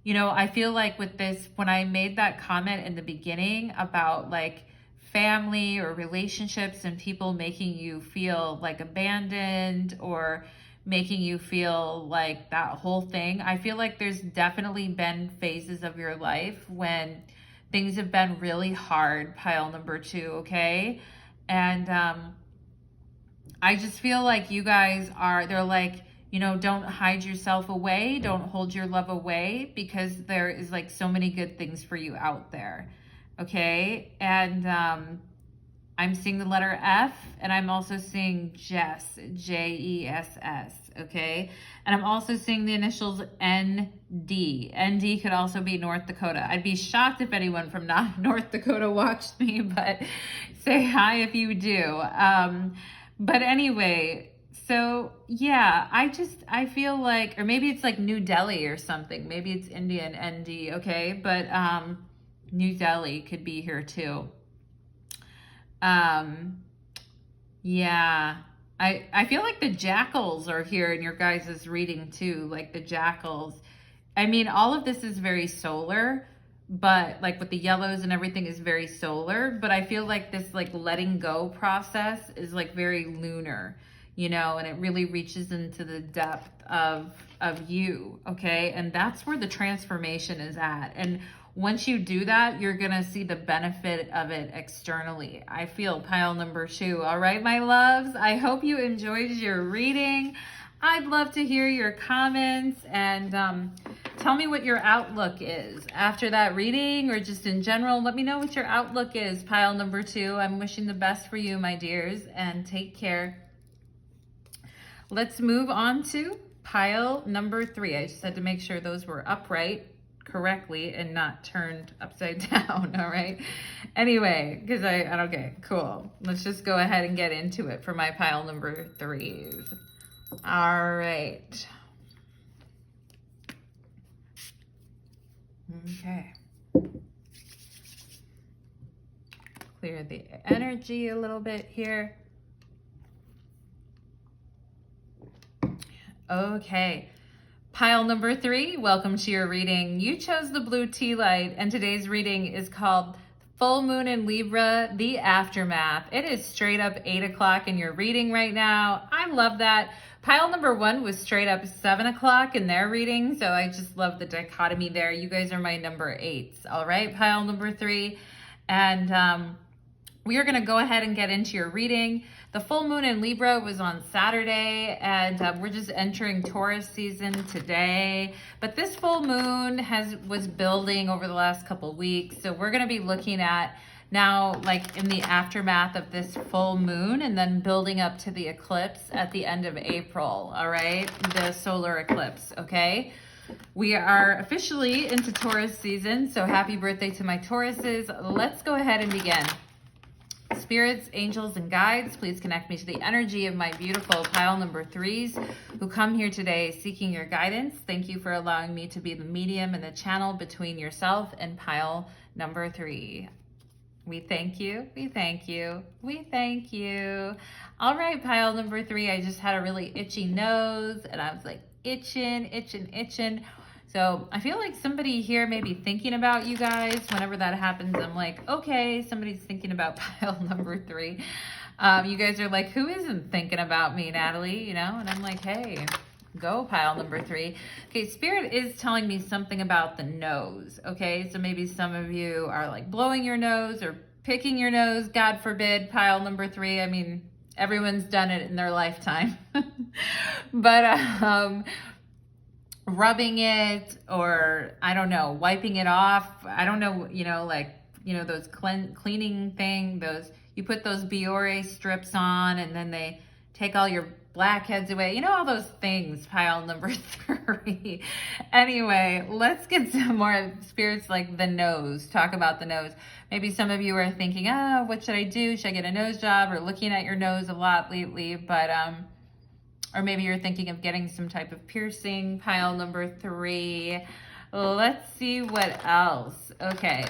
you know, I feel like with this, when I made that comment in the beginning about like family or relationships and people making you feel like abandoned or making you feel like that whole thing, I feel like there's definitely been phases of your life when things have been really hard, pile number 2, okay? And I just feel like you guys are, they're like, you know, don't hide yourself away. Don't hold your love away, because there is like so many good things for you out there. Okay. And I'm seeing the letter F, and I'm also seeing Jess, Jess. Okay. And I'm also seeing the initials ND. ND could also be North Dakota. I'd be shocked if anyone from North Dakota watched me, but say hi if you do. But anyway, so yeah, I feel like, or maybe it's like New Delhi or something. Maybe it's Indian ND, okay? But New Delhi could be here too. Yeah, I feel like the jackals are here in your guys' reading too, like the jackals. I mean, all of this is very solar, but like with the yellows and everything is very solar, but I feel like this like letting go process is like very lunar, you know, and it really reaches into the depth of you, okay? And that's where the transformation is at. And once you do that, you're gonna see the benefit of it externally. I feel pile number 2. All right, my loves, I hope you enjoyed your reading. I'd love to hear your comments, and tell me what your outlook is after that reading, or just in general. Let me know what your outlook is, pile number 2. I'm wishing the best for you, my dears, and take care. Let's move on to pile number 3. I just had to make sure those were upright correctly and not turned upside down. All right. Anyway, because okay, cool. Let's just go ahead and get into it for my pile number 3s. All right. Okay. Clear the energy a little bit here. Okay. Pile number 3, welcome to your reading. You chose the blue tea light, and today's reading is called Full Moon in Libra, The Aftermath. It is straight up 8 o'clock in your reading right now. I love that. Pile number 1 was straight up 7 o'clock in their reading, so I just love the dichotomy there. You guys are my number 8s. All right, pile number 3. And we are going to go ahead and get into your reading. The full moon in Libra was on Saturday, and we're just entering Taurus season today. But this full moon was building over the last couple weeks. So we're going to be looking at now, like in the aftermath of this full moon, and then building up to the eclipse at the end of April. All right, the solar eclipse. Okay. We are officially into Taurus season. So happy birthday to my Tauruses. Let's go ahead and begin. Spirits, angels, and guides, please connect me to the energy of my beautiful pile number 3s who come here today seeking your guidance. Thank you for allowing me to be the medium and the channel between yourself and pile number 3. We thank you. We thank you. We thank you. All right, pile number 3. I just had a really itchy nose and I was like itching. So I feel like somebody here may be thinking about you guys. Whenever that happens, I'm like, okay, somebody's thinking about pile number 3. You guys are like, who isn't thinking about me, Natalie? You know, and I'm like, hey, go pile number 3. Okay, Spirit is telling me something about the nose. Okay, so maybe some of you are like blowing your nose or picking your nose, God forbid, pile number 3. I mean, everyone's done it in their lifetime. But rubbing it, or I don't know, wiping it off. I don't know, you know, like, you know, those cleaning thing, those, you put those Biore strips on and then they take all your blackheads away. You know, all those things, pile number 3. Anyway, let's get some more spirits like the nose. Talk about the nose. Maybe some of you are thinking, what should I do? Should I get a nose job? Or looking at your nose a lot lately, but, or maybe you're thinking of getting some type of piercing, pile number 3. Let's see what else. Okay,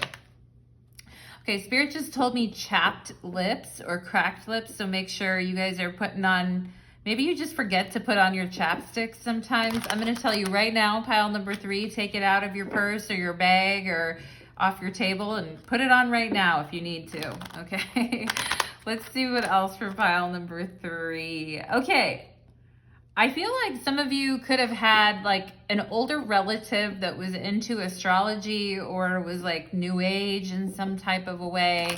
Spirit just told me chapped lips or cracked lips. So make sure you guys are putting on, maybe you just forget to put on your chapstick sometimes. I'm going to tell you right now, pile number 3, take it out of your purse or your bag or off your table and put it on right now if you need to. Okay, let's see what else for pile number 3. Okay. I feel like some of you could have had like an older relative that was into astrology or was like new age in some type of a way.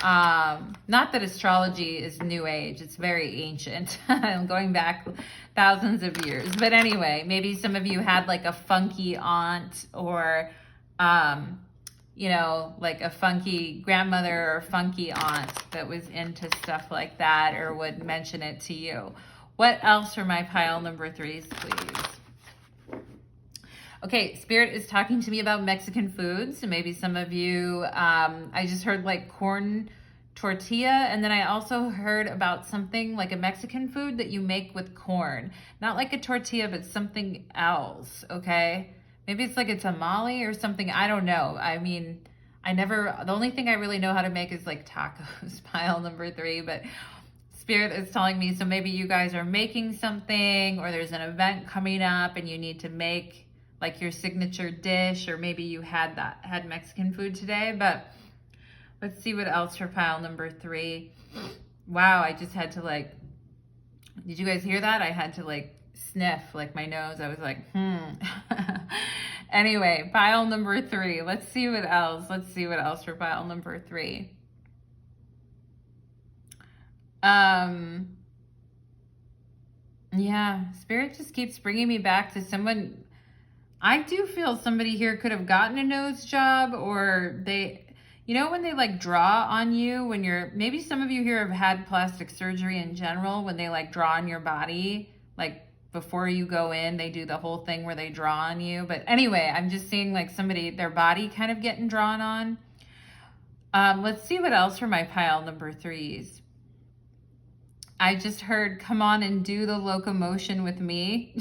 Not that astrology is new age, it's very ancient. I'm going back thousands of years. But anyway, maybe some of you had like a funky aunt or, you know, like a funky grandmother or funky aunt that was into stuff like that or would mention it to you. What else for my pile number 3s, please? Okay, Spirit is talking to me about Mexican food. So maybe some of you, I just heard like corn tortilla. And then I also heard about something like a Mexican food that you make with corn. Not like a tortilla, but something else, okay? Maybe it's like a tamale or something. I don't know. I mean, the only thing I really know how to make is like tacos, pile number 3, but Spirit is telling me, so maybe you guys are making something or there's an event coming up and you need to make like your signature dish, or maybe you had Mexican food today. But let's see what else for pile number 3. Wow, I just had to like, did you guys hear that? I had to like sniff like my nose. I was like, Anyway, pile number 3. Let's see what else. Let's see what else for pile number 3. Yeah, Spirit just keeps bringing me back to someone. I do feel somebody here could have gotten a nose job, or they, you know, when they like draw on you when you're, maybe some of you here have had plastic surgery in general, when they like draw on your body, like before you go in, they do the whole thing where they draw on you. But anyway, I'm just seeing like somebody, their body kind of getting drawn on. Let's see what else for my pile number 3s. I just heard, come on and do the locomotion with me.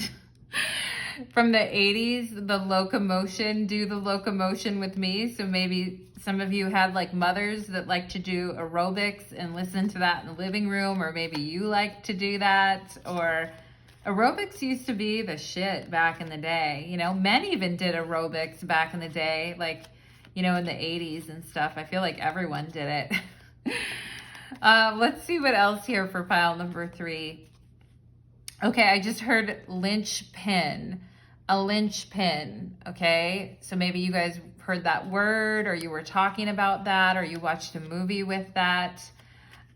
From the 80s, the locomotion, do the locomotion with me. So maybe some of you had like mothers that like to do aerobics and listen to that in the living room, or maybe you like to do that. Or aerobics used to be the shit back in the day. You know, men even did aerobics back in the day, like, you know, in the 80s and stuff. I feel like everyone did it. Let's see what else here for pile number 3. Okay, I just heard linchpin, a linchpin. Okay, so maybe you guys heard that word, or you were talking about that, or you watched a movie with that.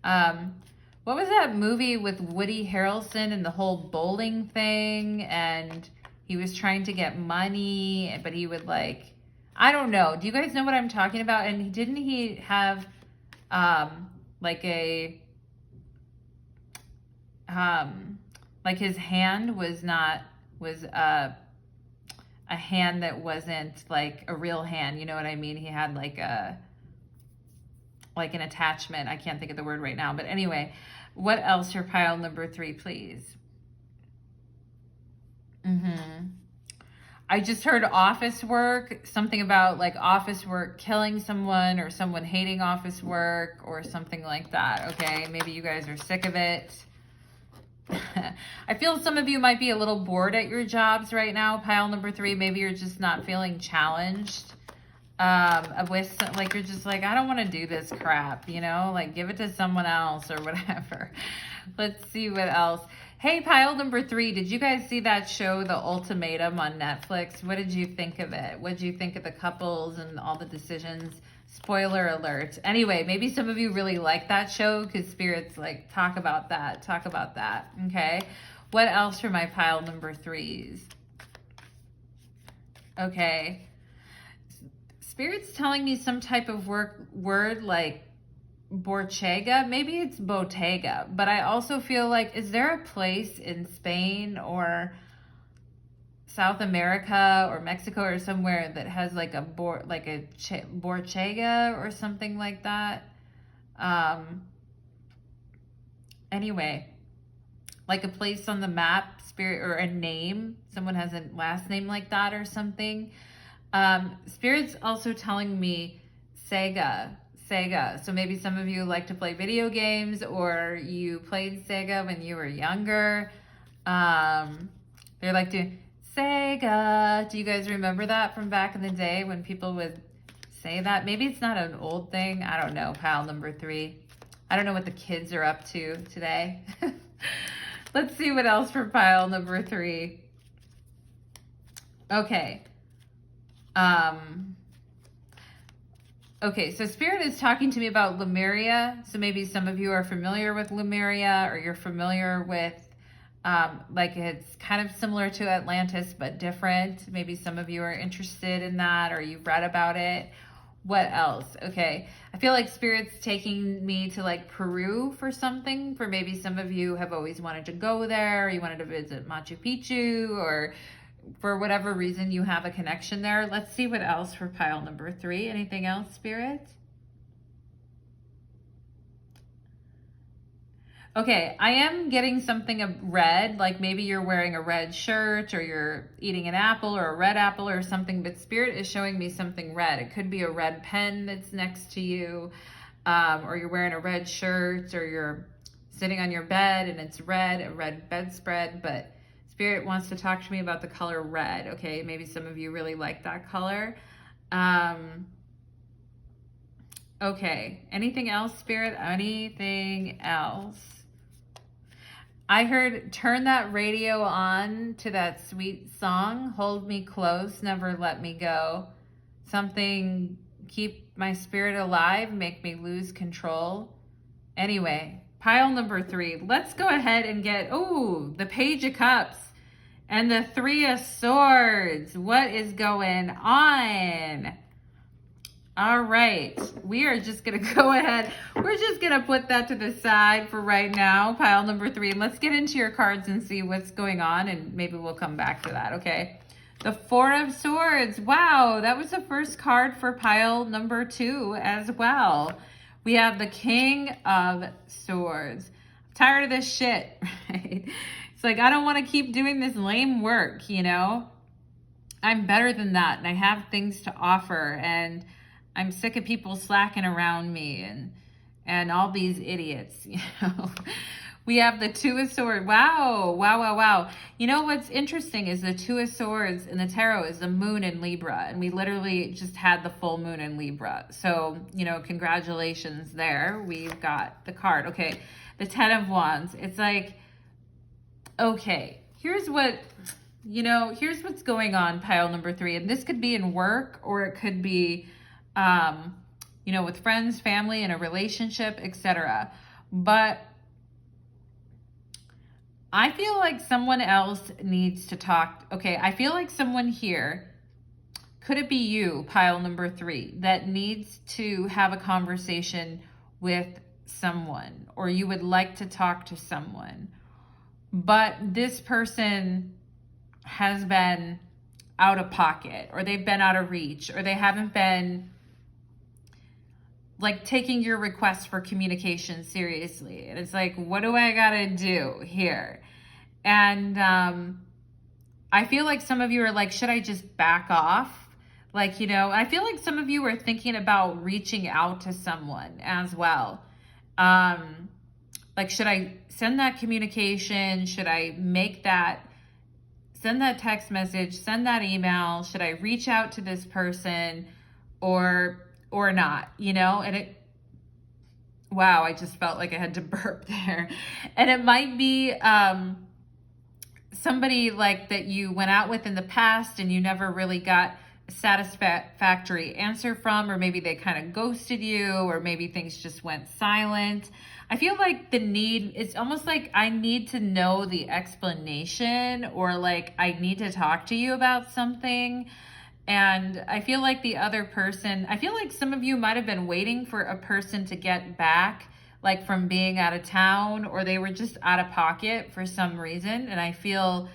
What was that movie with Woody Harrelson and the whole bowling thing? And he was trying to get money, but he would like, I don't know. Do you guys know what I'm talking about? And didn't he have like his hand was a hand that wasn't like a real hand, you know what I mean? He had like an attachment. I can't think of the word right now, but anyway, what else for pile number 3, please? I just heard office work, something about like office work killing someone or someone hating office work or something like that. Okay, maybe you guys are sick of it. I feel some of you might be a little bored at your jobs right now, pile number 3. Maybe you're just not feeling challenged with, like, you're just like, I don't want to do this crap, you know, like give it to someone else or whatever. Let's see what else. Hey, pile number 3, did you guys see that show, The Ultimatum, on Netflix? What did you think of it? What did you think of the couples and all the decisions? Spoiler alert. Anyway, maybe some of you really like that show because Spirit's like, talk about that. Okay. What else for my pile number 3s? Okay. Spirit's telling me some type of word like Borchega. Maybe it's Bottega, but I also feel like, is there a place in Spain or South America or Mexico or somewhere that has like a Borchega or something like that? Anyway, like a place on the map, Spirit, or a name. Someone has a last name like that or something. Spirit's also telling me Sega. So maybe some of you like to play video games, or you played Sega when you were younger. They're like doing Sega. Do you guys remember that from back in the day when people would say that? Maybe it's not an old thing. I don't know, pile number 3. I don't know what the kids are up to today. Let's see what else for pile number 3. Okay. Okay, so Spirit is talking to me about Lemuria. So maybe some of you are familiar with Lemuria, or you're familiar with, like, it's kind of similar to Atlantis, but different. Maybe some of you are interested in that, or you've read about it. What else? Okay, I feel like Spirit's taking me to like Peru for something. For maybe some of you have always wanted to go there, or you wanted to visit Machu Picchu, or for whatever reason you have a connection there. Let's see what else for pile number 3. Anything else, Spirit? Okay, I am getting something of red, like maybe you're wearing a red shirt, or you're eating an apple or a red apple or something, but Spirit is showing me something red. It could be a red pen that's next to you, or you're wearing a red shirt, or you're sitting on your bed and it's red, a red bedspread, but Spirit wants to talk to me about the color red. Okay, maybe some of you really like that color. Okay, anything else, Spirit? Anything else? I heard, turn that radio on to that sweet song, Hold Me Close, Never Let Me Go. Something, keep my spirit alive, make me lose control. Anyway, pile number 3. Let's go ahead and get, the Page of Cups and the 3 of Swords. What is going on? All right, we are just going to go ahead. We're just going to put that to the side for right now, pile number 3. And let's get into your cards and see what's going on, and maybe we'll come back to that, okay? The 4 of Swords. Wow, that was the first card for pile number 2 as well. We have the King of Swords. I'm tired of this shit, right? It's like, I don't want to keep doing this lame work, you know? I'm better than that, and I have things to offer, and I'm sick of people slacking around me and all these idiots, you know. We have the 2 of Swords. Wow. You know what's interesting is the 2 of Swords in the tarot is the moon in Libra, and we literally just had the full moon in Libra. So, you know, congratulations there. We've got the card. Okay, the 10 of Wands. It's like, okay, here's what you know, here's what's going on, pile number 3. And this could be in work, or it could be, you know, with friends, family, in a relationship, etc. But I feel like someone else needs to talk. Okay, I feel like someone here, could it be you, pile number 3, that needs to have a conversation with someone, or you would like to talk to someone, but this person has been out of pocket, or they've been out of reach, or they haven't been like taking your request for communication seriously. And it's like, what do I gotta do here? And I feel like some of you are like, should I just back off? Like, you know, I feel like some of you are thinking about reaching out to someone as well. Like, should I send that communication? Should I send that text message, send that email? Should I reach out to this person or not, you know? And wow, I just felt like I had to burp there. And it might be, somebody like that you went out with in the past and you never really got a satisfactory answer from, or maybe they kind of ghosted you, or maybe things just went silent. I feel like it's almost like I need to know the explanation, or like I need to talk to you about something. And I feel like the other person, I feel like some of you might have been waiting for a person to get back, like from being out of town, or they were just out of pocket for some reason. And I feel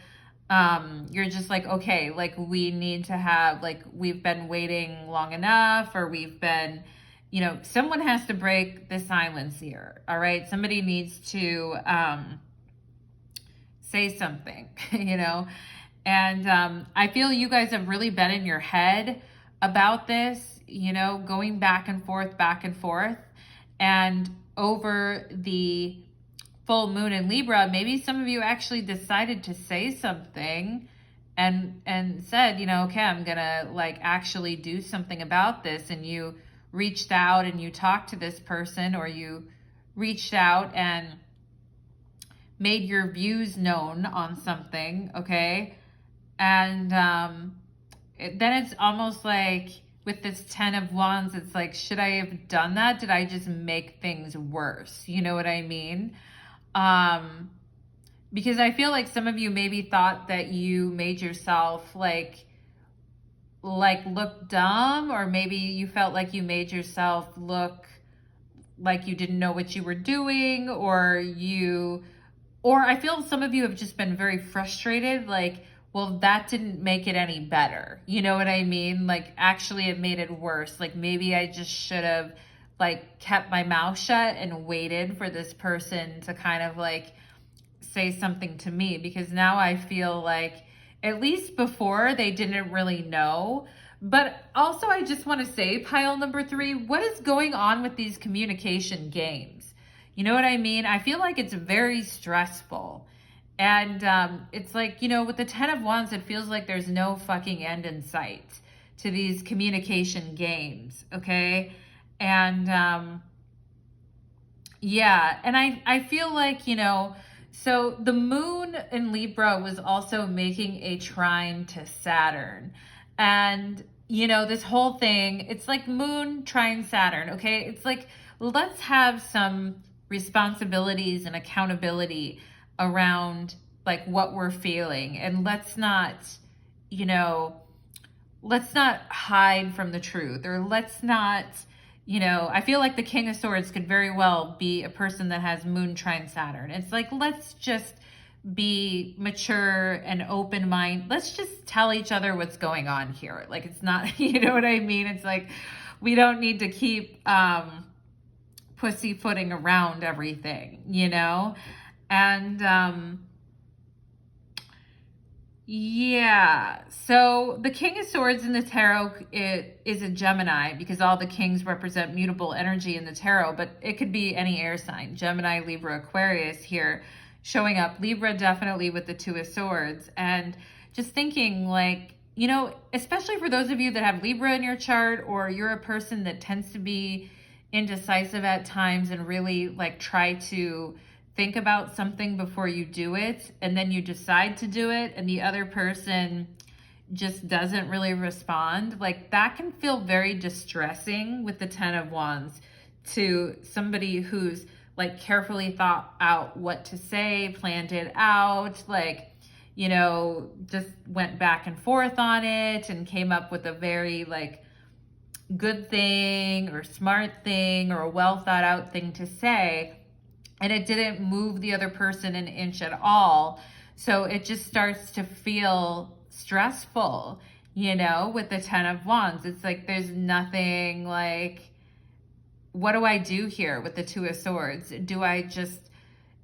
you're just like, okay, like we need to have, like, we've been waiting long enough, or we've been, you know, someone has to break the silence here. All right. Somebody needs to say something, you know. And I feel you guys have really been in your head about this, you know, going back and forth. And over the full moon in Libra, maybe some of you actually decided to say something and said, you know, okay, I'm gonna like actually do something about this. And you reached out and you talked to this person, or you reached out and made your views known on something, okay? And then it's almost like with this 10 of Wands, it's like, should I have done that? Did I just make things worse? You know what I mean? Because I feel like some of you maybe thought that you made yourself like look dumb, or maybe you felt like you made yourself look like you didn't know what you were doing, or I feel some of you have just been very frustrated, like, well, that didn't make it any better. You know what I mean? Like, actually it made it worse. Like, maybe I just should have like kept my mouth shut and waited for this person to kind of like say something to me, because now I feel like, at least before, they didn't really know. But also, I just want to say, pile number 3, what is going on with these communication games? You know what I mean? I feel like it's very stressful. And it's like, you know, with the 10 of Wands, it feels like there's no fucking end in sight to these communication games, okay? And yeah, and I feel like, you know, so the moon in Libra was also making a trine to Saturn. And, you know, this whole thing, it's like moon trine Saturn, okay? It's like, let's have some responsibilities and accountability around like what we're feeling, and let's not, you know, let's not hide from the truth, or let's not, you know, I feel like the King of Swords could very well be a person that has moon trine Saturn. It's like, let's just be mature and open mind. Let's just tell each other what's going on here. Like, it's not, you know what I mean? It's like, we don't need to keep pussyfooting around everything, you know? And yeah, so the King of Swords in the tarot is a Gemini, because all the kings represent mutable energy in the tarot, but it could be any air sign, Gemini, Libra, Aquarius here showing up. Libra definitely with the 2 of Swords. And just thinking like, you know, especially for those of you that have Libra in your chart, or you're a person that tends to be indecisive at times and really like try to think about something before you do it, and then you decide to do it, and the other person just doesn't really respond, like that can feel very distressing with the Ten of Wands to somebody who's like carefully thought out what to say, planned it out, like, you know, just went back and forth on it and came up with a very like good thing or smart thing or a well thought out thing to say, and it didn't move the other person an inch at all. So it just starts to feel stressful, you know, with the Ten of Wands. It's like there's nothing like, what do I do here with the Two of Swords? Do I just,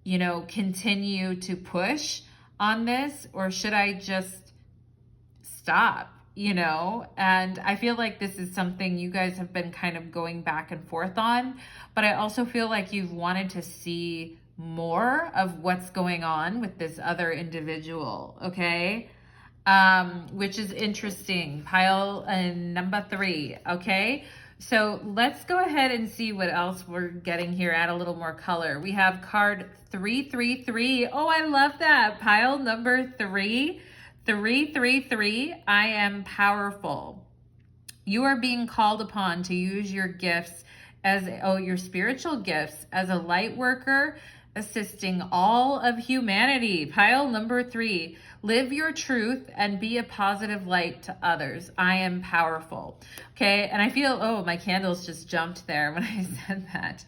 you know, continue to push on this, or should I just stop, you know? And I feel like this is something you guys have been kind of going back and forth on, but I also feel like you've wanted to see more of what's going on with this other individual, okay? Which is interesting. Pile number 3, okay? So let's go ahead and see what else we're getting here. Add a little more color. We have card 333. Oh, I love that. Pile number 3. 333. I am powerful. You are being called upon to use your gifts as, your spiritual gifts as a light worker, assisting all of humanity. Pile number 3. Live your truth and be a positive light to others. I am powerful. Okay, and I feel, oh, my candles just jumped there when I said that.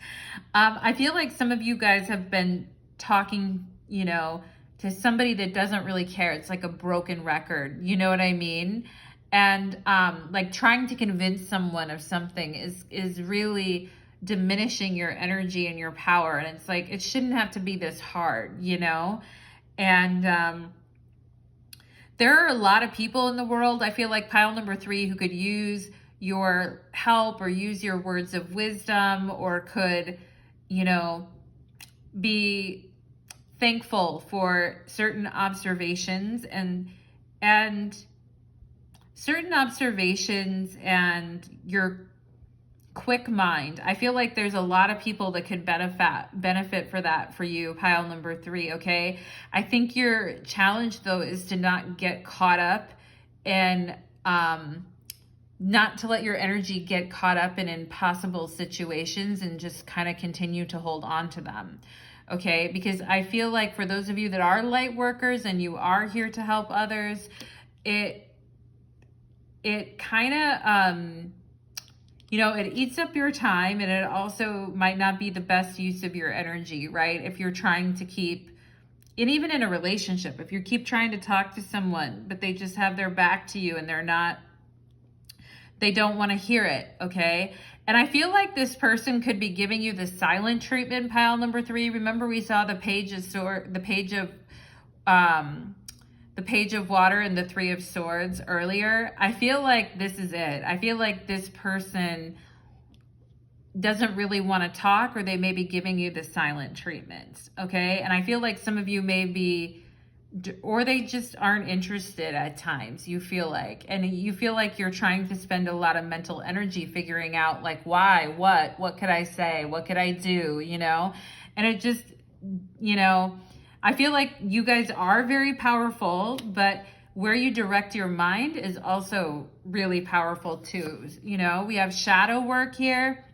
I feel like some of you guys have been talking, you know, to somebody that doesn't really care. It's like a broken record. You know what I mean? And like trying to convince someone of something is really diminishing your energy and your power. And it's like, it shouldn't have to be this hard, you know? And there are a lot of people in the world, I feel like, pile number 3, who could use your help or use your words of wisdom, or could, you know, be thankful for certain observations and certain observations and your quick mind. I feel like there's a lot of people that could benefit for that for you, pile number 3, okay? I think your challenge, though, is to not get caught up in, not to let your energy get caught up in impossible situations and just kind of continue to hold on to them, okay? Because I feel like for those of you that are light workers and you are here to help others, it kind of, you know, it eats up your time, and it also might not be the best use of your energy, right? If you're trying to keep, and even in a relationship, if you keep trying to talk to someone, but they just have their back to you and they don't want to hear it, okay? And I feel like this person could be giving you the silent treatment, pile number 3. Remember, we saw the page of water and the 3 of swords earlier. I feel like this is it. I feel like this person doesn't really want to talk, or they may be giving you the silent treatment, okay? And I feel like some of you may be, or they just aren't interested at times, you feel like. And you feel like you're trying to spend a lot of mental energy figuring out, like, why, what could I say? What could I do, you know? And it just, you know, I feel like you guys are very powerful, but where you direct your mind is also really powerful too. You know, we have shadow work here.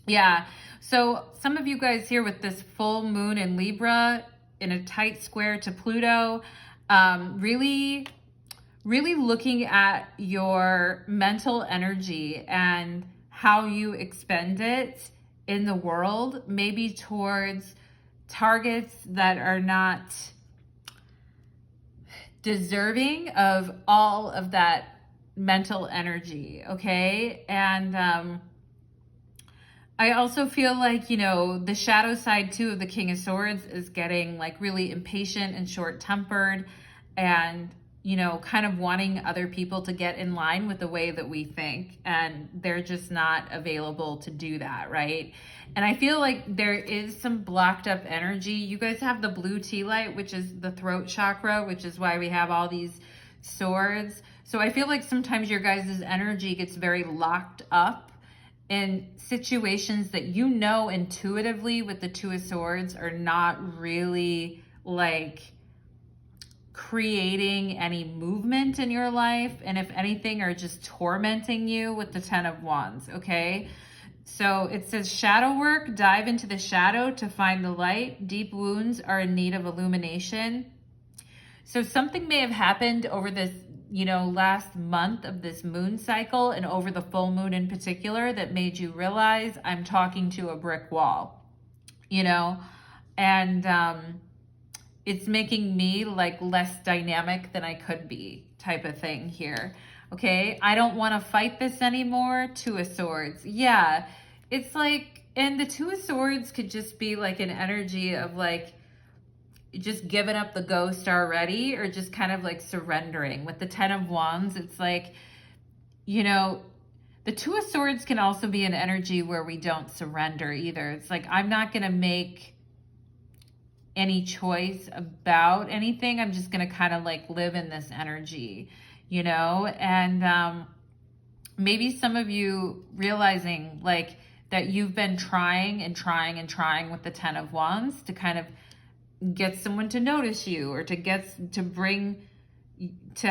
Yeah. So some of you guys here with this full moon in Libra in a tight square to Pluto, really looking at your mental energy and how you expend it in the world, maybe towards targets that are not deserving of all of that mental energy, okay? And I also feel like, you know, the shadow side too of the King of Swords is getting like really impatient and short-tempered, and, you know, kind of wanting other people to get in line with the way that we think, and they're just not available to do that, right? And I feel like there is some blocked up energy. You guys have the blue tea light, which is the throat chakra, which is why we have all these swords. So I feel like sometimes your guys' energy gets very locked up in situations that you know intuitively with the Two of Swords are not really like creating any movement in your life, and if anything are just tormenting you with the Ten of Wands, okay? So it says shadow work, dive into the shadow to find the light. Deep wounds are in need of illumination. So something may have happened over this, you know, last month of this moon cycle and over the full moon in particular that made you realize I'm talking to a brick wall, you know, and it's making me like less dynamic than I could be type of thing here. Okay, I don't want to fight this anymore. Two of Swords. Yeah, it's like, and the Two of Swords could just be like an energy of like just giving up the ghost already, or just kind of like surrendering. With the Ten of Wands, it's like, you know, the Two of Swords can also be an energy where we don't surrender either. It's like, I'm not going to make any choice about anything. I'm just going to kind of like live in this energy, you know? And maybe some of you realizing like that you've been trying and trying and trying with the Ten of Wands to kind of get someone to notice you, or to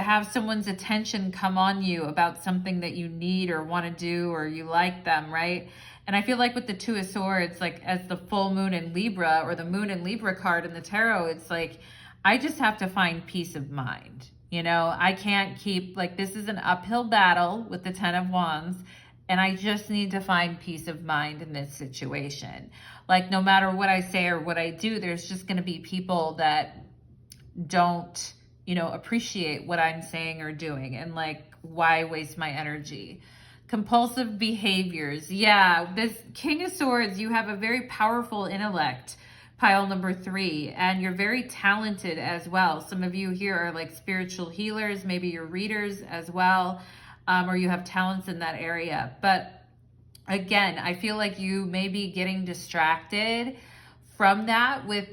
have someone's attention come on you about something that you need or want to do, or you like them, right? And I feel like with the Two of Swords, like as the full moon in Libra, or the moon in Libra card in the tarot, it's like, I just have to find peace of mind. You know, I can't keep, like, this is an uphill battle with the Ten of Wands, and I just need to find peace of mind in this situation. Like, no matter what I say or what I do, there's just going to be people that don't, you know, appreciate what I'm saying or doing. And like, why waste my energy? Compulsive behaviors. Yeah, this King of Swords, you have a very powerful intellect, pile number 3, and you're very talented as well. Some of you here are like spiritual healers, maybe you're readers as well, or you have talents in that area. But again, I feel like you may be getting distracted from that with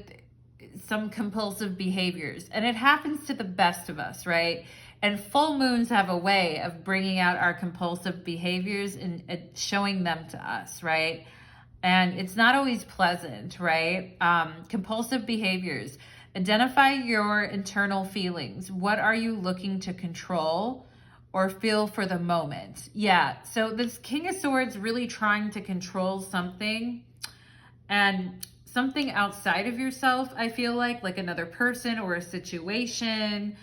some compulsive behaviors, and it happens to the best of us, right? And full moons have a way of bringing out our compulsive behaviors and showing them to us, right? And it's not always pleasant, right? Compulsive behaviors. Identify your internal feelings. What are you looking to control or feel for the moment? Yeah, so this King of Swords really trying to control something, and something outside of yourself, I feel like another person or a situation.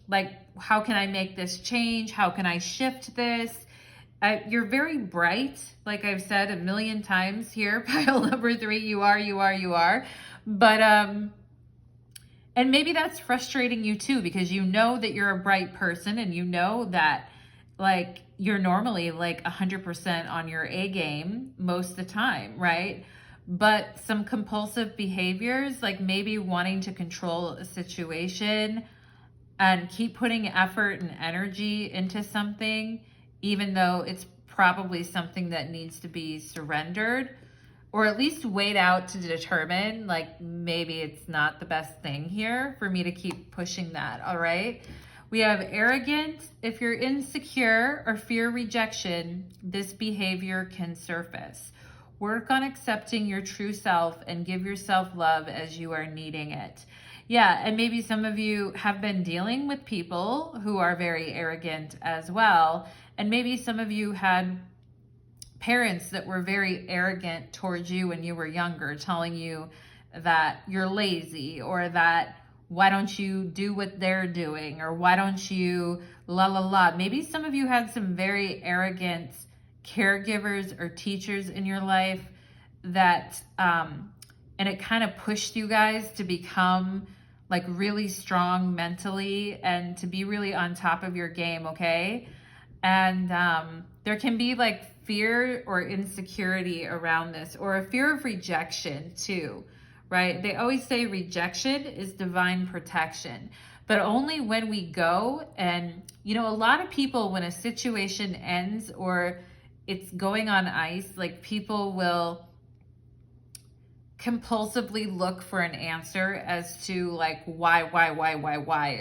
Like, how can I make this change? How can I shift this? You're very bright, like I've said a million times here, pile number 3, you are. But, and maybe that's frustrating you too, because you know that you're a bright person, and you know that like you're normally like 100% on your A game most of the time, right? But some compulsive behaviors, like maybe wanting to control a situation and keep putting effort and energy into something, even though it's probably something that needs to be surrendered, or at least wait out to determine, like, maybe it's not the best thing here for me to keep pushing that, all right? We have arrogant. If you're insecure or fear rejection, this behavior can surface. Work on accepting your true self and give yourself love as you are needing it. Yeah, and maybe some of you have been dealing with people who are very arrogant as well. And maybe some of you had parents that were very arrogant towards you when you were younger, telling you that you're lazy, or that why don't you do what they're doing, or why don't you la la la. Maybe some of you had some very arrogant caregivers or teachers in your life that and it kind of pushed you guys to become like really strong mentally and to be really on top of your game, okay? And there can be like fear or insecurity around this, or a fear of rejection too, right? They always say rejection is divine protection, but only when we go and, you know, a lot of people, when a situation ends or it's going on ice, like people will compulsively look for an answer as to like, why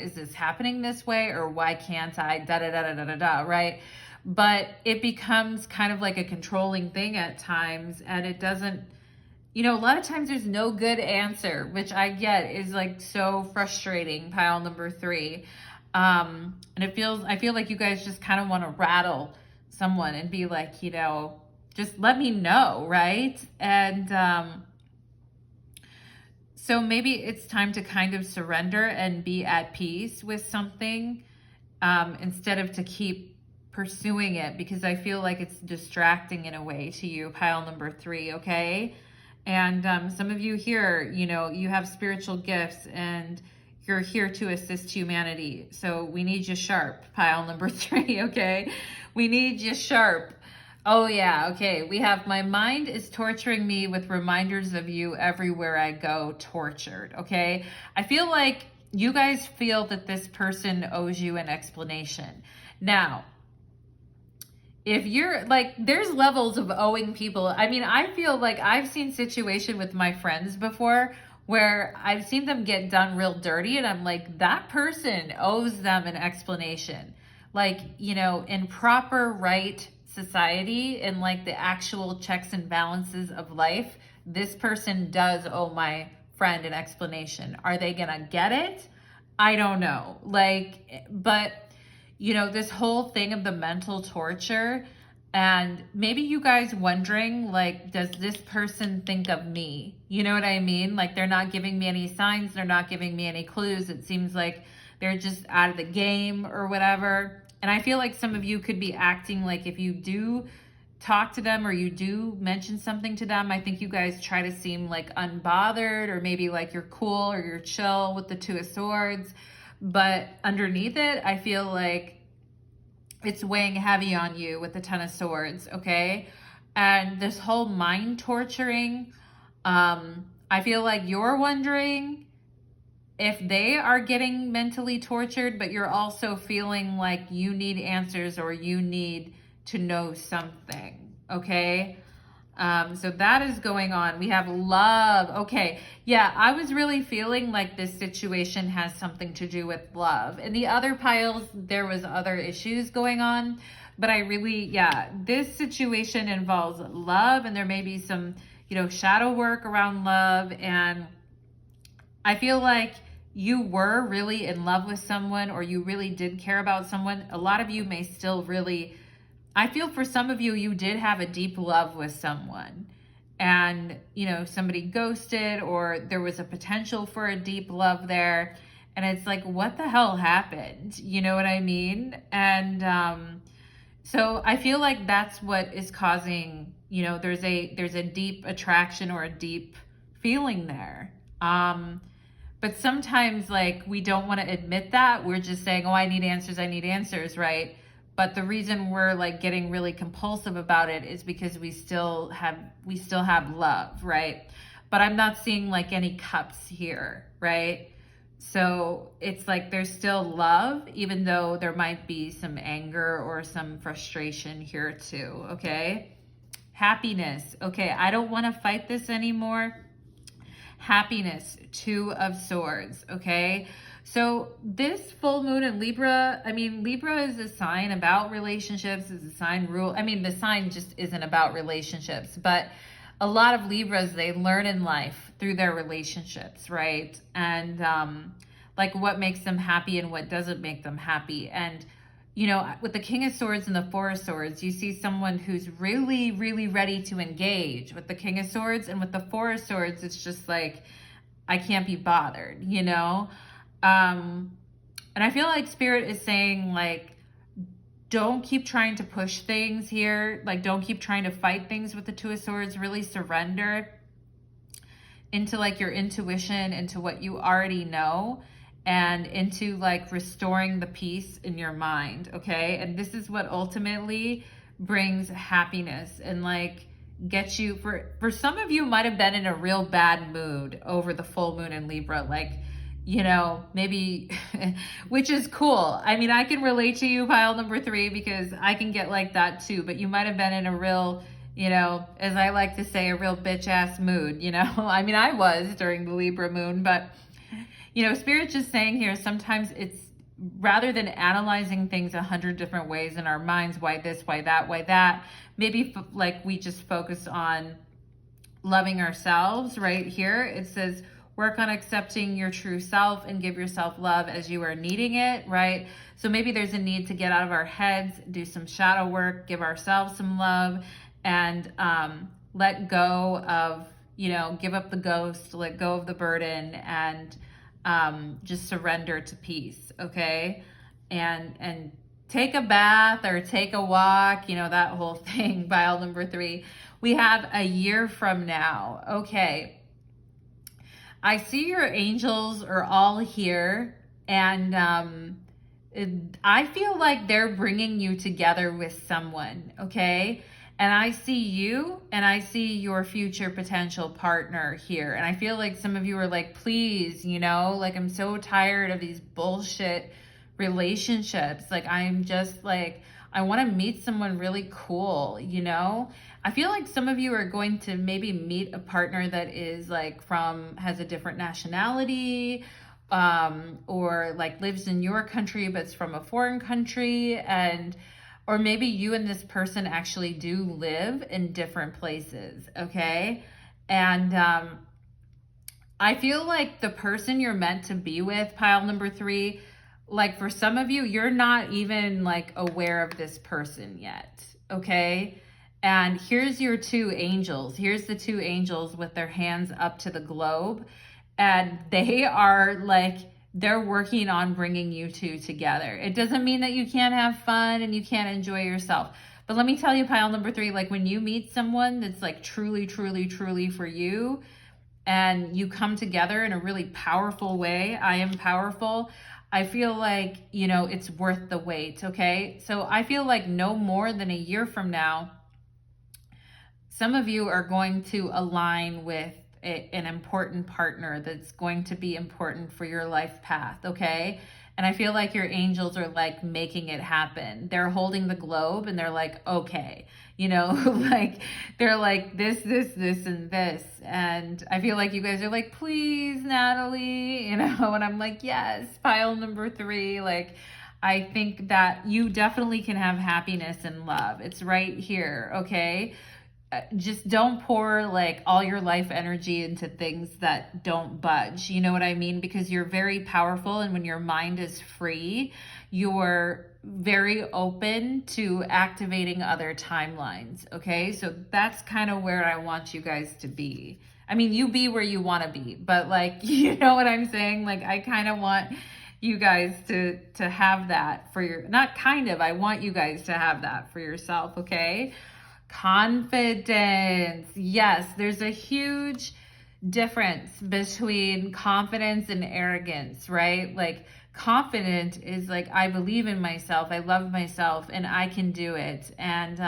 is this happening this way? Or why can't I, da, da, da, da, da, da, da, right? but it becomes kind of like a controlling thing at times, and it doesn't, you know, a lot of times there's no good answer, which I get is like so frustrating, pile number 3. And I feel like you guys just kind of want to rattle someone and be like, you know, just let me know, right? And so maybe it's time to kind of surrender and be at peace with something, instead of to keep pursuing it, because I feel like it's distracting in a way to you, pile number 3, okay? And some of you here, you know, you have spiritual gifts and you're here to assist humanity. So we need you sharp, pile number 3, okay? We need you sharp. Oh yeah, okay. We have my mind is torturing me with reminders of you everywhere I go, tortured, okay? I feel like you guys feel that this person owes you an explanation. Now, if you're like, there's levels of owing people. I mean, I feel like I've seen situation with my friends before where I've seen them get done real dirty, and I'm like, that person owes them an explanation. Like, you know, in proper right society and like the actual checks and balances of life, this person does owe my friend an explanation. Are they gonna get it? I don't know. Like, but you know, this whole thing of the mental torture, and maybe you guys wondering, like, does this person think of me? You know what I mean? Like, they're not giving me any signs. They're not giving me any clues. It seems like they're just out of the game or whatever. And I feel like some of you could be acting like, if you do talk to them or you do mention something to them, I think you guys try to seem like unbothered, or maybe like you're cool or you're chill with the 2 of Swords. But underneath it, I feel like it's weighing heavy on you with the 10 of Swords, okay? And this whole mind torturing, I feel like you're wondering if they are getting mentally tortured, but you're also feeling like you need answers or you need to know something, okay? So that is going on. We have love. Okay. Yeah, I was really feeling like this situation has something to do with love. In the other piles, there was other issues going on, but I really, yeah, this situation involves love, and there may be some, you know, shadow work around love. And I feel like you were really in love with someone, or you really did care about someone. A lot of you may still really, I feel for some of you, you did have a deep love with someone, and, you know, somebody ghosted, or there was a potential for a deep love there. And it's like, what the hell happened? You know what I mean? And so I feel like that's what is causing, you know, there's a deep attraction or a deep feeling there. But sometimes, like, we don't want to admit that. We're just saying, oh, I need answers, right? But the reason we're like getting really compulsive about it is because we still have love, right? But I'm not seeing like any cups here, right? So it's like there's still love, even though there might be some anger or some frustration here too, okay? Happiness. Okay, I don't want to fight this anymore. Happiness, 2 of Swords, okay? So this full moon in Libra, I mean, Libra is a sign about relationships, is a sign rule. I mean, the sign just isn't about relationships, but a lot of Libras, they learn in life through their relationships, right? And like what makes them happy and what doesn't make them happy. And, you know, with the King of Swords and the 4 of Swords, you see someone who's really, really ready to engage with the King of Swords. And with the 4 of Swords, it's just like, I can't be bothered, you know? And I feel like Spirit is saying, like, don't keep trying to push things here. Like, don't keep trying to fight things with the 2 of Swords. Really surrender into like your intuition, into what you already know, and into like restoring the peace in your mind, okay? And this is what ultimately brings happiness and like gets you, for some of you might have been in a real bad mood over the full moon in Libra, like, you know, maybe, which is cool. I mean, I can relate to you, pile number 3, because I can get like that too, but you might have been in a real, you know, as I like to say, a real bitch ass mood, you know? I mean, I was during the Libra moon, but, you know, Spirit's just saying here, sometimes it's rather than analyzing things 100 different ways in our minds, why this, why that, maybe like we just focus on loving ourselves. Right here it says work on accepting your true self and give yourself love as you are needing it, right? So maybe there's a need to get out of our heads, do some shadow work, give ourselves some love, and let go of, give up the ghost, let go of the burden, and just surrender to peace, okay? And take a bath or take a walk, that whole thing. Pile number 3. We have a year from now. Okay. I see your angels are all here, and I feel like they're bringing you together with someone, okay? And I see you, and I see your future potential partner here. And I feel like some of you are like, please, like, I'm so tired of these bullshit relationships. Like, I'm just like, I want to meet someone really cool, I feel like some of you are going to maybe meet a partner that is like has a different nationality, or like lives in your country, but it's from a foreign country. Or maybe you and this person actually do live in different places, okay? And I feel like the person you're meant to be with, pile number 3, like for some of you, you're not even like aware of this person yet, okay? And here's your 2 angels. Here's the 2 angels with their hands up to the globe. And they are like, they're working on bringing you 2 together. It doesn't mean that you can't have fun and you can't enjoy yourself. But let me tell you, pile number 3, like when you meet someone that's like truly, truly, truly for you, and you come together in a really powerful way, I am powerful, I feel like, it's worth the wait, okay? So I feel like no more than a year from now, some of you are going to align with an important partner that's going to be important for your life path, okay? And I feel like your angels are like making it happen. They're holding the globe and they're like, okay, like they're like this, and this. And I feel like you guys are like, please, Natalie, and I'm like, yes, pile number 3. Like, I think that you definitely can have happiness and love. It's right here, okay? Just don't pour like all your life energy into things that don't budge. You know what I mean? Because you're very powerful, and when your mind is free, you're very open to activating other timelines. Okay, so that's kind of where I want you guys to be. I mean, you be where you want to be, but like, you know what I'm saying? Like, I kind of want you guys to have that for your, not kind of, I want you guys to have that for yourself. Okay. Confidence. Yes, there's a huge difference between confidence and arrogance, right? Like, confident is like, I believe in myself, I love myself, and I can do it. And,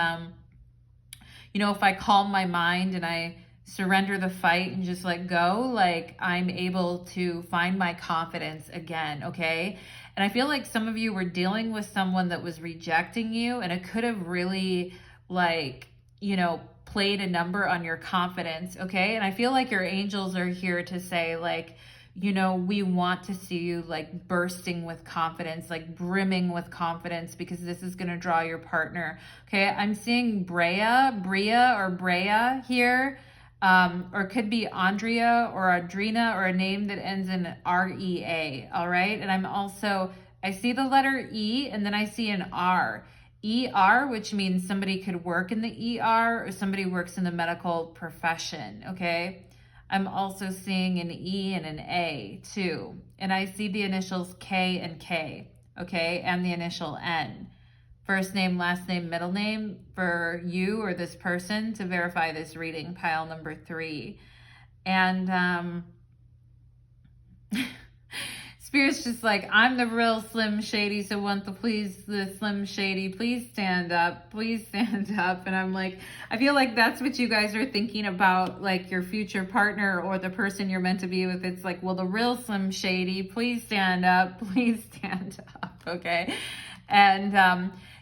if I calm my mind and I surrender the fight and just let go, like, I'm able to find my confidence again, okay? And I feel like some of you were dealing with someone that was rejecting you, and it could have really like, played a number on your confidence, okay? And I feel like your angels are here to say like, we want to see you like bursting with confidence, like brimming with confidence, because this is going to draw your partner, okay? I'm seeing Brea here, or it could be Andrea or Adrina, or a name that ends in REA, all right? And I see the letter E, and then I see an R. ER, which means somebody could work in the ER, or somebody works in the medical profession, okay? I'm also seeing an E and an A too. And I see the initials K and K, okay? And the initial N. First name, last name, middle name for you or this person to verify this reading, pile number 3. And Spirit's just like, I'm the real Slim Shady, so want to please the Slim Shady, please stand up, please stand up. And I'm like, I feel like that's what you guys are thinking about, like your future partner or the person you're meant to be with. It's like, well, the real Slim Shady, please stand up, okay? And,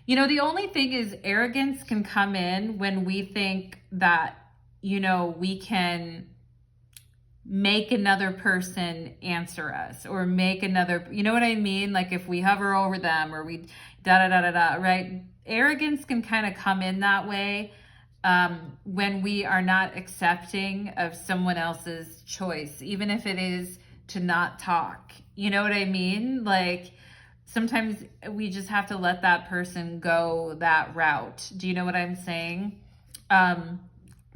the only thing is arrogance can come in when we think that, we can make another person answer us, or make another, you know what I mean? Like if we hover over them, or we da da da da da, right? Arrogance can kind of come in that way when we are not accepting of someone else's choice, even if it is to not talk. You know what I mean? Like sometimes we just have to let that person go that route. Do you know what I'm saying?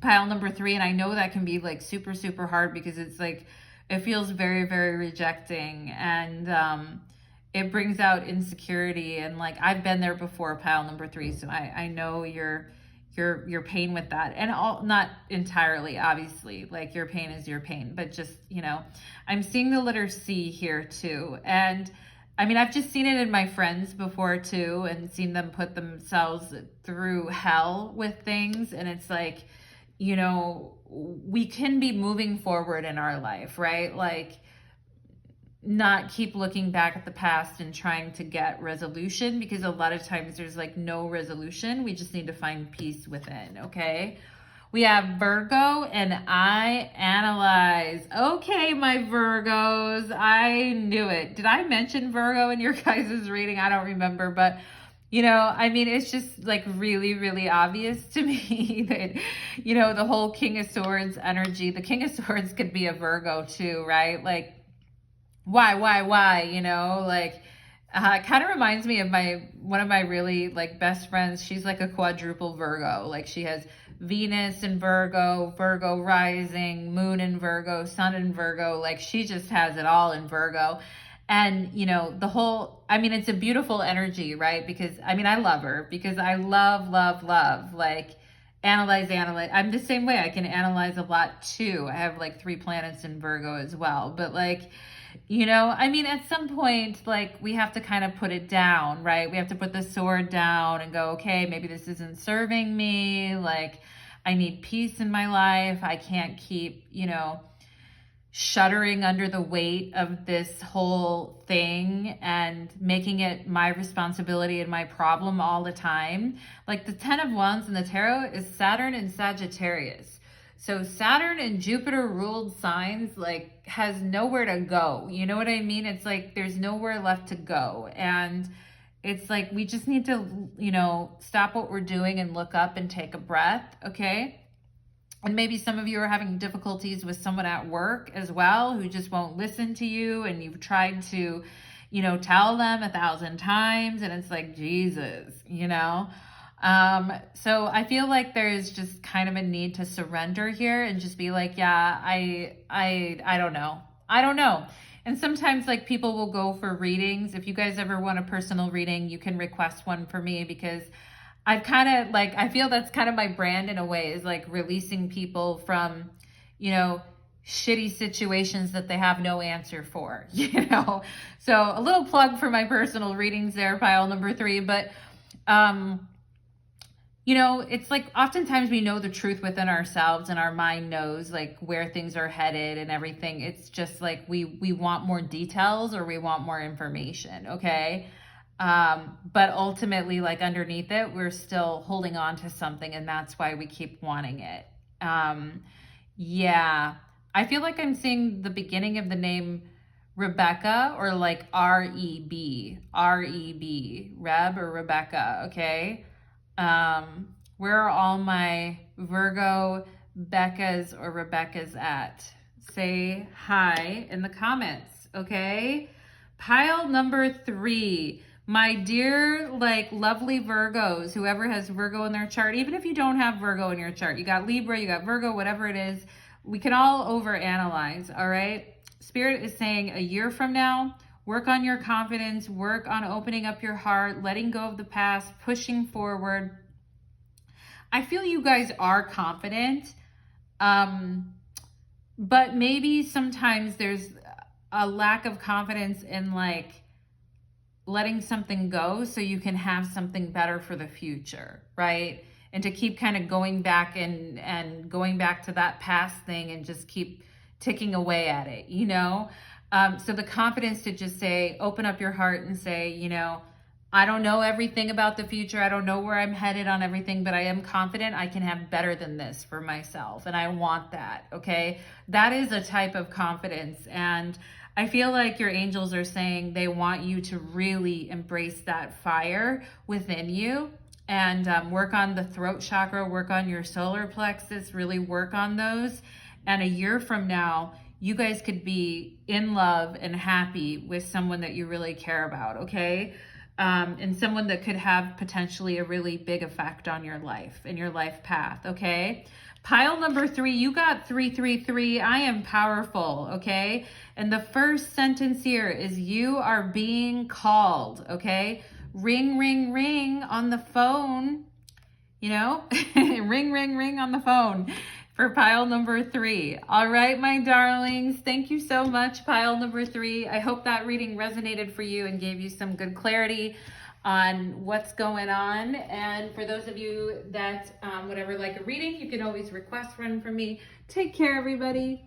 Pile number 3, and I know that can be like super, super hard because it's like, it feels very, very rejecting, and it brings out insecurity, and like I've been there before, pile number 3, so I know your pain with that, and all, not entirely, obviously, like your pain is your pain, but just, you know, I'm seeing the letter C here too, and I mean, I've just seen it in my friends before too, and seen them put themselves through hell with things, and it's like, you know, we can be moving forward in our life, right? Like not keep looking back at the past and trying to get resolution, because a lot of times there's like no resolution. We just need to find peace within, okay? We have Virgo, and I analyze. Okay, my Virgos, I knew it. Did I mention Virgo in your guys' reading? I don't remember, but you know, I mean, it's just like really, really obvious to me that, you know, the whole King of Swords energy, the King of Swords could be a Virgo too, right? Like, why, you know, like, it kind of reminds me of one of my really like best friends. She's like a quadruple Virgo. Like she has Venus in Virgo, Virgo rising, moon in Virgo, sun in Virgo. Like she just has it all in Virgo. And, you know, the whole, I mean, it's a beautiful energy, right? Because, I mean, I love her because I love, like, analyze. I'm the same way. I can analyze a lot too. I have like 3 planets in Virgo as well. But like, you know, I mean, at some point, like, we have to kind of put it down, right? We have to put the sword down and go, okay, maybe this isn't serving me. Like, I need peace in my life. I can't keep, you know, shuddering under the weight of this whole thing and making it my responsibility and my problem all the time. Like the 10 of Wands in the tarot is Saturn and Sagittarius. So Saturn and Jupiter ruled signs like has nowhere to go. You know what I mean? It's like there's nowhere left to go. And it's like we just need to, you know, stop what we're doing and look up and take a breath, okay? And maybe some of you are having difficulties with someone at work as well who just won't listen to you, and you've tried to, you know, tell them 1,000 times, and it's like, Jesus, you know? So I feel like there's just kind of a need to surrender here and just be like, yeah, I don't know. I don't know. And sometimes like people will go for readings. If you guys ever want a personal reading, you can request one for me, because I've kind of like, I feel that's kind of my brand in a way, is like releasing people from, you know, shitty situations that they have no answer for, you know? So a little plug for my personal readings there, pile number 3. But, you know, it's like oftentimes we know the truth within ourselves, and our mind knows like where things are headed and everything. It's just like we want more details, or we want more information, okay? But ultimately, like underneath it, we're still holding on to something, and that's why we keep wanting it. Yeah, I feel like I'm seeing the beginning of the name Rebecca, or like R-E-B, Reb or Rebecca, okay? Where are all my Virgo Beccas or Rebeccas at? Say hi in the comments, okay? Pile number 3. My dear, like, lovely Virgos, whoever has Virgo in their chart, even if you don't have Virgo in your chart, you got Libra, you got Virgo, whatever it is, we can all overanalyze, all right? Spirit is saying a year from now, work on your confidence, work on opening up your heart, letting go of the past, pushing forward. I feel you guys are confident, but maybe sometimes there's a lack of confidence in like letting something go so you can have something better for the future, right? And to keep kind of going back and going back to that past thing and just keep ticking away at it, you know? So the confidence to just say, open up your heart and say, you know, I don't know everything about the future. I don't know where I'm headed on everything, but I am confident I can have better than this for myself. And I want that, okay? That is a type of confidence. And I feel like your angels are saying they want you to really embrace that fire within you and work on the throat chakra, work on your solar plexus, really work on those. And a year from now, you guys could be in love and happy with someone that you really care about, okay? And someone that could have potentially a really big effect on your life and your life path, okay? Pile number 3, you got 333. I am powerful, okay? And the first sentence here is you are being called, okay? Ring, ring, ring on the phone, you know? Ring, ring, ring on the phone for pile number 3. All right, my darlings, thank you so much, pile number 3. I hope that reading resonated for you and gave you some good clarity on what's going on. And for those of you that would ever like a reading, you can always request one from me. Take care, everybody.